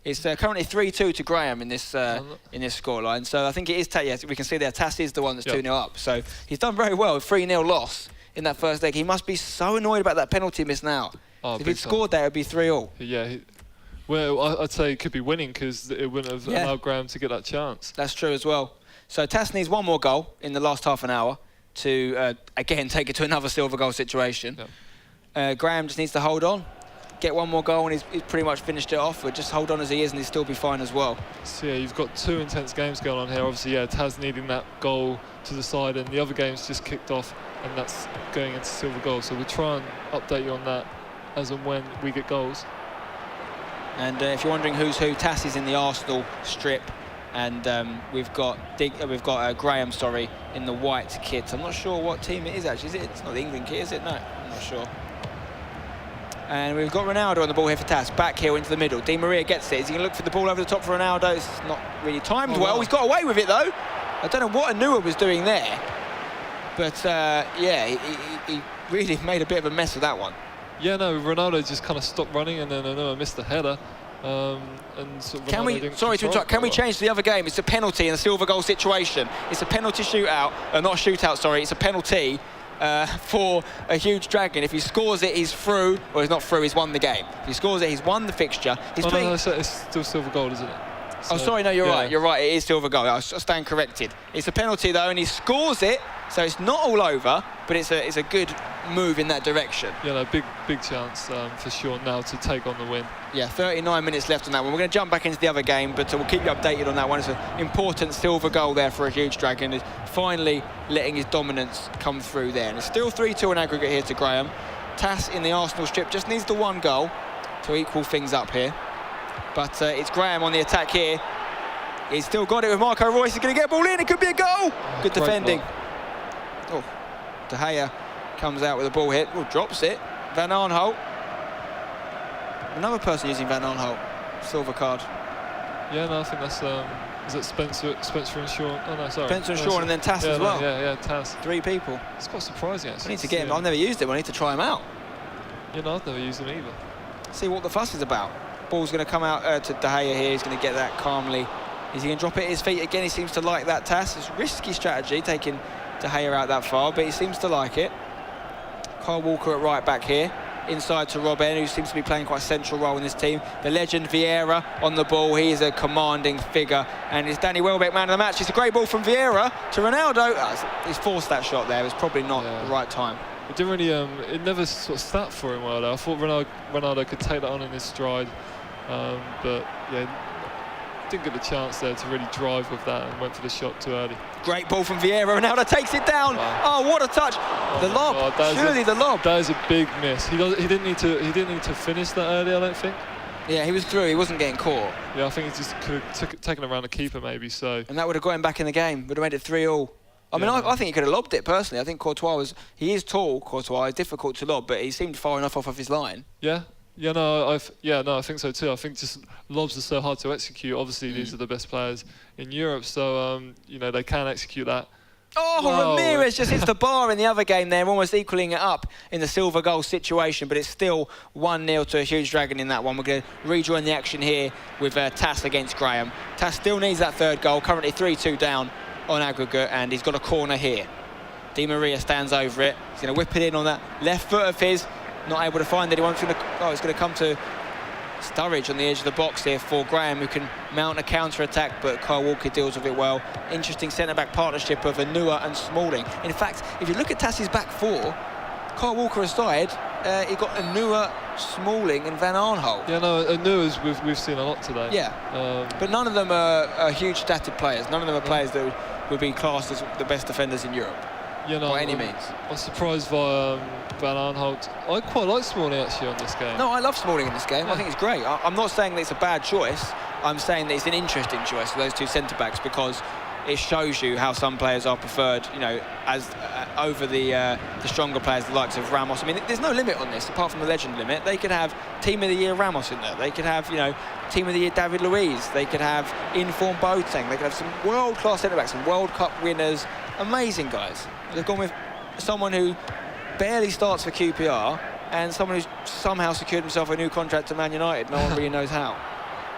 It's currently 3-2 to Graham in this scoreline. So I think it is Tass. Yes, we can see there. Tass is the one that's 2-0 up. So he's done very well. 3-0 loss in that first leg. He must be so annoyed about that penalty miss now. Oh, if he'd scored there, it'd be 3-3. Yeah. Well, I'd say he could be winning because it wouldn't have allowed Graham to get that chance. That's true as well. So Tass needs one more goal in the last half an hour to again take it to another silver goal situation. Yep. Graham just needs to hold on. Get one more goal and he's pretty much finished it off. But just hold on as he is and he'll still be fine as well. So yeah, you've got two intense games going on here. Obviously, yeah, Tass needing that goal to the side, and the other game's just kicked off, and that's going into silver goal. So we'll try and update you on that as and when we get goals. And if you're wondering who's who, Tass is in the Arsenal strip, and we've got Graham, in the white kit. I'm not sure what team it is actually. It's not the England kit, is it? No, I'm not sure. And we've got Ronaldo on the ball here for Tass. Back heel into the middle. Di Maria gets it. Is he going to look for the ball over the top for Ronaldo? It's not really timed well. He's got away with it, though. I don't know what Anua was doing there. But, yeah, he really made a bit of a mess of that one. Yeah, no, Ronaldo just kind of stopped running, and then Anua missed the header. And sort of sorry to interrupt, can we change to the other game? It's a penalty in a silver goal situation. It's a penalty shootout, not shootout, sorry. It's a penalty for a HugeDragon. If he scores it, he's through, or he's not through, he's won the game. If he scores it, he's won the fixture. No, it's still silver goal, isn't it? So, oh, sorry, no, you're right. You're right, it is silver goal. I stand corrected. It's a penalty, though, and he scores it, so it's not all over, but it's a good move in that direction. Yeah, no, big chance for Sean now to take on the win. Yeah, 39 minutes left on that one. We're going to jump back into the other game, but we'll keep you updated on that one. It's an important silver goal there for a HugeDragon. He's finally letting his dominance come through there. And it's still 3-2 in aggregate here to Graham. Tass in the Arsenal strip just needs the one goal to equal things up here. But it's Graham on the attack here. He's still got it with Marco Royce. He's going to get ball in. It could be a goal. Good defending. Oh, De Gea comes out with a ball hit. Oh, drops it. Van Aanholt. Another person using Van Aanholt. Silver card. Yeah, no, I think that's is it Spencer and Sean? Oh no, sorry. Spencer and Sean, and then Tass as well. Yeah, Tass. 3 people. It's quite surprising actually. We need to get him. I've never used him. I need to try him out. Yeah, no, I've never used him either. See what the fuss is about. Ball's going to come out to De Gea here. He's going to get that calmly. Is he going to drop it at his feet again? He seems to like that, Tass. It's a risky strategy, taking De Gea out that far, but he seems to like it. Kyle Walker at right back here. Inside to Robben, who seems to be playing quite a central role in this team. The legend Vieira on the ball. He is a commanding figure. And it's Danny Welbeck, man of the match. It's a great ball from Vieira to Ronaldo. He's forced that shot there. It was probably not the right time. It didn't really, it never sort of sat for him well though. I thought Ronaldo could take that on in his stride. But yeah, didn't get the chance there to really drive with that and went for the shot too early. Great ball from Vieira. Ronaldo takes it down. Wow. Oh, what a touch! The lob. Surely the lob. That is a big miss. He didn't need to finish that early, I don't think. Yeah, he was through. He wasn't getting caught. Yeah, I think he just could have taken around the keeper maybe. So. And that would have got him back in the game. Would have made it 3-3. I mean, I think he could have lobbed it personally. I think Courtois he is tall. Courtois is difficult to lob, but he seemed far enough off of his line. Yeah. Yeah, no, I think so too. I think just lobs are so hard to execute. Obviously, these are the best players in Europe, so you know they can execute that. Oh, whoa. Ramirez just hits the bar in the other game there, almost equaling it up in the silver goal situation, but it's still 1-0 to a HugeDragon in that one. We're going to rejoin the action here with Tass against Graham. Tass still needs that third goal, currently 3-2 down on aggregate, and he's got a corner here. Di Maria stands over it. He's going to whip it in on that left foot of his. Not able to find anyone. It's going to come to Sturridge on the edge of the box here for Graham, who can mount a counter-attack, but Kyle Walker deals with it well. Interesting centre-back partnership of Anua and Smalling. In fact, if you look at Tass's back four, Kyle Walker aside, he got Anua, Smalling and Van Aanholt. Yeah, no, Anua's we've seen a lot today. Yeah, but none of them are huge stated players. None of them are players that would be classed as the best defenders in Europe. Yeah, no, by any means. I'm surprised by Van Aanholt. I quite like Smalling actually on this game. No, I love Smalling in this game. Yeah. I think it's great. I'm not saying that it's a bad choice. I'm saying that it's an interesting choice for those two centre-backs because it shows you how some players are preferred, you know, as over the stronger players, the likes of Ramos. I mean, there's no limit on this, apart from the legend limit. They could have Team of the Year Ramos in there. They could have, you know, Team of the Year David Luiz. They could have informed Boateng. They could have some world-class centre-backs, some World Cup winners. Amazing guys. They've gone with someone who barely starts for QPR and someone who's somehow secured himself a new contract to Man United. No one really knows how.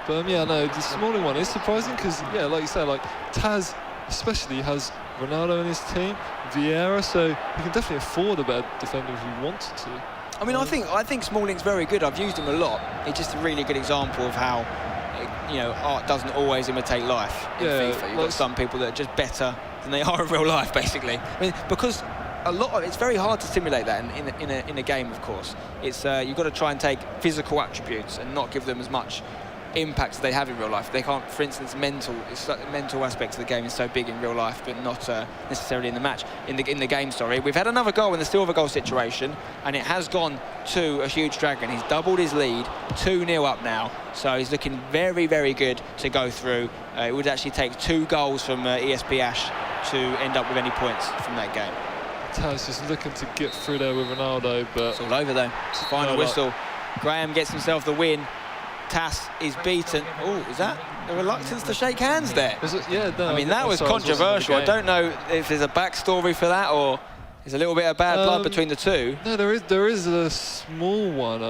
But yeah, no, the Smalling one is surprising because, yeah, like you say, like Tass especially has Ronaldo in his team, Vieira, so he can definitely afford a better defender if he wanted to. I mean, I think Smalling's very good. I've used him a lot. It's just a really good example of how, you know, art doesn't always imitate life in FIFA. You've got some people that are just better than they are in real life, basically. I mean, because it's very hard to simulate that in a game, of course. It's you've got to try and take physical attributes and not give them as much impact as they have in real life. They can't, for instance, mental aspects of the game is so big in real life, but not necessarily in the match. In the game, sorry. We've had another goal in the silver goal situation, and it has gone to a HugeDragon. He's doubled his lead, 2-0 up now. So he's looking very, very good to go through. It would actually take 2 goals from ESP Ash to end up with any points from that game. Tass just looking to get through there with Ronaldo, but it's all over though. It's the final whistle. Graham gets himself the win. Tass is beaten. Oh, is that a reluctance to shake hands there? Yeah, no, I mean, that was controversial. I don't know if there's a backstory for that or there's a little bit of bad blood between the two. No, there is a small one.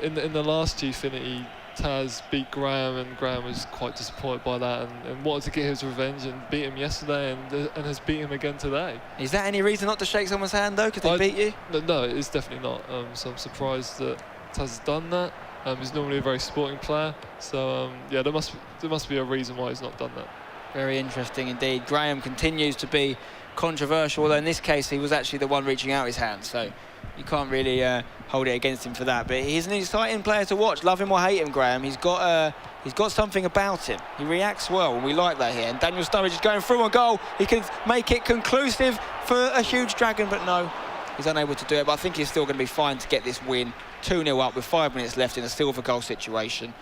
In the last Gfinity, Tass beat Graham, and Graham was quite disappointed by that and wanted to get his revenge and beat him yesterday and has beat him again today. Is that any reason not to shake someone's hand though, because they beat you? No, it's definitely not. So I'm surprised that Tass has done that. He's normally a very sporting player, so yeah, there must be a reason why he's not done that. Very interesting indeed. Graham continues to be controversial, although in this case he was actually the one reaching out his hand, so you can't really hold it against him for that. But he's an exciting player to watch. Love him or hate him, Graham. He's got something about him. He reacts well, and we like that here. And Daniel Sturridge is going through on goal. He can make it conclusive for a HugeDragon, but no, he's unable to do it. But I think he's still going to be fine to get this win. 2-0 up with 5 minutes left in a silver goal situation.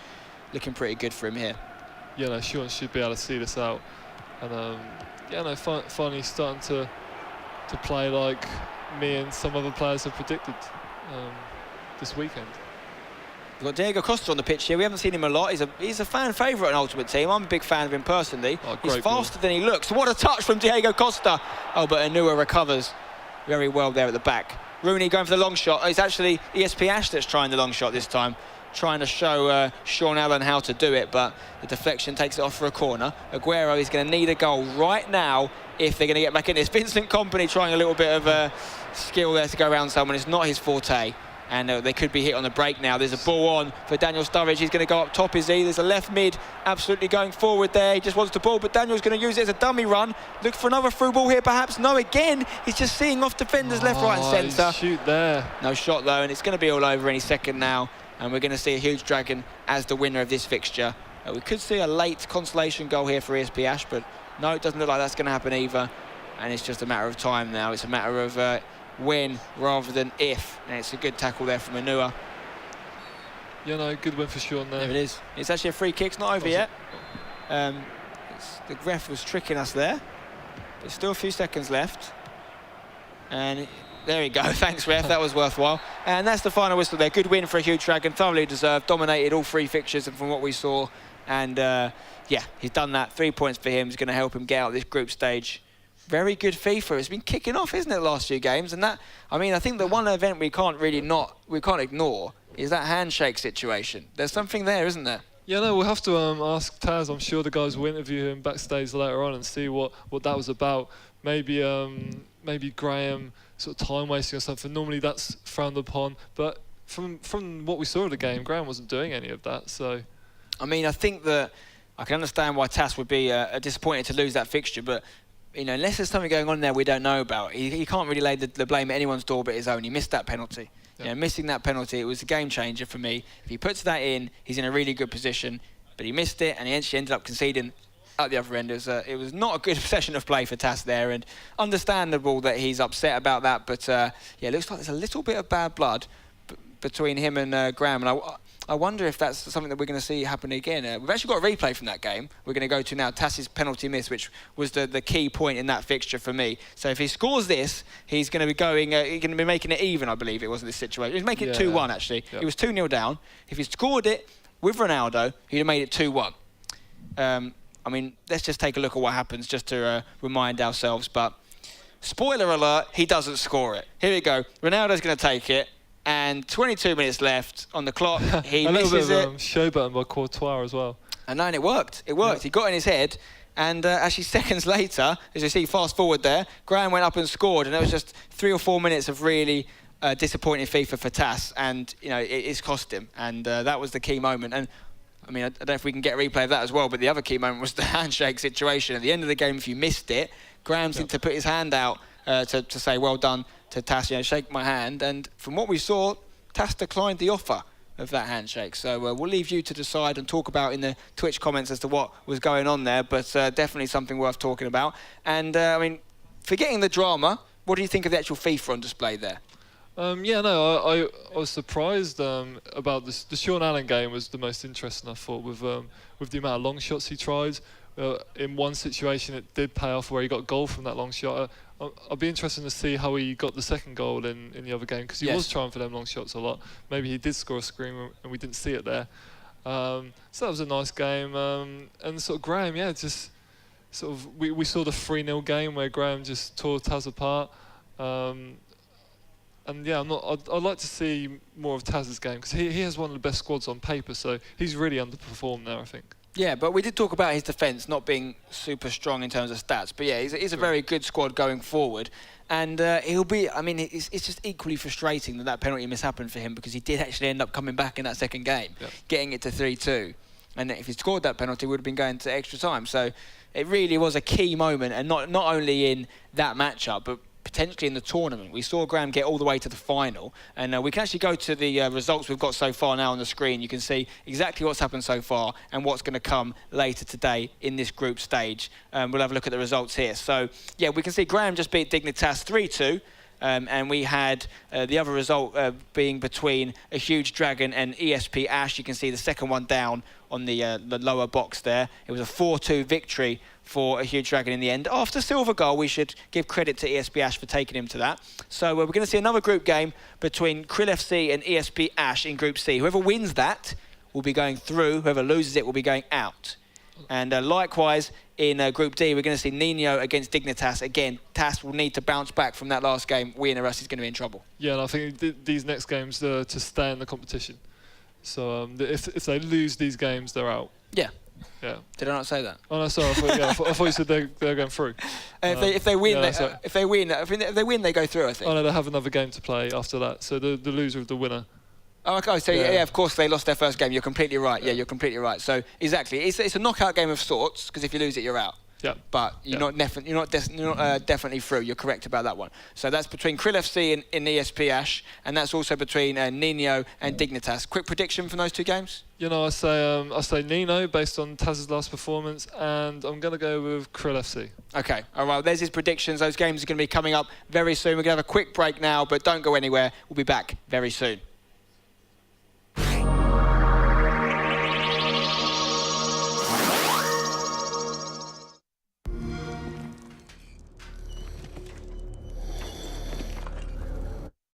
Looking pretty good for him here. Yeah, no, Sean should be able to see this out. And yeah, no, finally starting to play like me and some other players have predicted this weekend. We've got Diego Costa on the pitch here. We haven't seen him a lot. He's a fan favourite on Ultimate Team. I'm a big fan of him personally. Oh, he's faster than he looks. What a touch from Diego Costa. Oh, but Anua recovers very well there at the back. Rooney going for the long shot. Oh, it's actually ESP Ash that's trying the long shot this time, trying to show Sean Allen how to do it, but the deflection takes it off for a corner. Aguero is going to need a goal right now if they're going to get back in this. Vincent Kompany trying a little bit of skill there to go around someone. It's not his forte, and they could be hit on the break now. There's a ball on for Daniel Sturridge. He's going to go up top, is he? There's a left mid absolutely going forward there. He just wants the ball, but Daniel's going to use it as a dummy run. Look for another through ball here, perhaps. No, again, he's just seeing off defenders left, right and centre. Shoot there. No shot, though, and it's going to be all over any second now. And we're going to see a HugeDragon as the winner of this fixture. We could see a late consolation goal here for ESP Ash, but no, it doesn't look like that's going to happen either. And it's just a matter of time now. It's a matter of when rather than if. And it's a good tackle there from Anua. Yeah, no, good win for Sean there. There it is. It's actually a free kick. It's not over yet. The ref was tricking us there. There's still a few seconds left. And there we go. Thanks, ref. That was worthwhile. And that's the final whistle there. Good win for a HugeDragon. Thoroughly deserved. Dominated all 3 fixtures from what we saw. And yeah, he's done that. 3 points for him is going to help him get out of this group stage. Very good FIFA. It's been kicking off, isn't it, the last few games? And that, I mean, I think the one event we can't ignore is that handshake situation. There's something there, isn't there? Yeah, no, we'll have to ask Tass. I'm sure the guys will interview him backstage later on and see what that was about. Maybe Graham sort of time wasting or something. Normally that's frowned upon, but from what we saw of the game, Graham wasn't doing any of that. So, I mean, I think that I can understand why Tass would be disappointed to lose that fixture, but you know, unless there's something going on there we don't know about, he can't really lay the blame at anyone's door but his own. He missed that penalty. Yeah. You know, missing that penalty, it was a game changer for me. If he puts that in, he's in a really good position, but he missed it and he actually ended up conceding at the other end. It was not a good session of play for Tass there, and understandable that he's upset about that, but yeah, it looks like there's a little bit of bad blood between him and Graham, and I wonder if that's something that we're going to see happen again. We've actually got a replay from that game. We're going to go to now Tass's penalty miss, which was the key point in that fixture for me. So if he scores this, he's going to be going. He's going to be making it even, I believe it was in this situation. He was making it 2-1 actually. Yep. He was 2-0 down. If he scored it with Ronaldo, he'd have made it 2-1. I mean, let's just take a look at what happens just to remind ourselves. But spoiler alert, he doesn't score it. Here we go. Ronaldo's going to take it. And 22 minutes left on the clock. He misses it. Showboat by Courtois as well. And then it worked. It worked. Yeah. He got in his head. And actually seconds later, as you see, fast forward there, Graham went up and scored. And it was just 3 or 4 minutes of really disappointing FIFA for Tass. And, you know, it's cost him. And that was the key moment. And, I mean, I don't know if we can get a replay of that as well, but the other key moment was the handshake situation. At the end of the game, if you missed it, Graham seemed to put his hand out to say, well done to Tass, you know, shake my hand. And from what we saw, Tass declined the offer of that handshake. So we'll leave you to decide and talk about in the Twitch comments as to what was going on there, but definitely something worth talking about. And, I mean, forgetting the drama, what do you think of the actual FIFA on display there? Yeah, no, I was surprised about this. The Sean Allen game was the most interesting, I thought, with the amount of long shots he tried. In one situation, it did pay off where he got goal from that long shot. I'll be interested to see how he got the second goal in the other game, because he was trying for them long shots a lot. Maybe he did score a screamer and we didn't see it there. So that was a nice game. And sort of Graham, yeah, just sort of we saw the 3-0 game where Graham just tore Tass apart. And yeah, I'd like to see more of Tass's game, because he has one of the best squads on paper, so he's really underperformed there, I think. Yeah, but we did talk about his defence not being super strong in terms of stats. But yeah, he's a very good squad going forward. And he'll be, I mean, it's just equally frustrating that penalty miss happened for him, because he did actually end up coming back in that second game, getting it to 3-2. And if he scored that penalty, we would have been going to extra time. So it really was a key moment, and not only in that matchup, but potentially in the tournament. We saw Graham get all the way to the final, and we can actually go to the results we've got so far now on the screen. You can see exactly what's happened so far and what's going to come later today in this group stage. We'll have a look at the results here. So, yeah, we can see Graham just beat DigniTass 3-2. And we had the other result being between a HugeDragon and ESP Ash. You can see the second one down on the lower box there. It was a 4-2 victory for a HugeDragon in the end. After silver goal, we should give credit to ESP Ash for taking him to that. So we're going to see another group game between KrillFC and ESP Ash in Group C. Whoever wins that will be going through. Whoever loses it will be going out. And likewise, in Group D, we're going to see Nino against DigniTass. Again, Tass will need to bounce back from that last game. Winner, or else he's going to be in trouble. Yeah, and I think these next games to stay in the competition. So if they lose these games, they're out. Yeah. Yeah. Did I not say that? Oh no, sorry. I thought you said they're going through. If they win, yeah, if they win, they go through. I think. Oh no, they have another game to play after that. So the loser of the winner. Oh, okay. So yeah, of course they lost their first game. You're completely right. Yeah, you're completely right. So exactly, it's a knockout game of sorts, because if you lose it, you're out. Yeah. But you're not definitely through. You're correct about that one. So that's between KrillFC and ESP Ash, and that's also between Nino and DigniTass. Quick prediction from those two games? You know, I say Nino based on Tass's last performance, and I'm going to go with KrillFC. Okay. All right. There's his predictions. Those games are going to be coming up very soon. We're going to have a quick break now, but don't go anywhere. We'll be back very soon.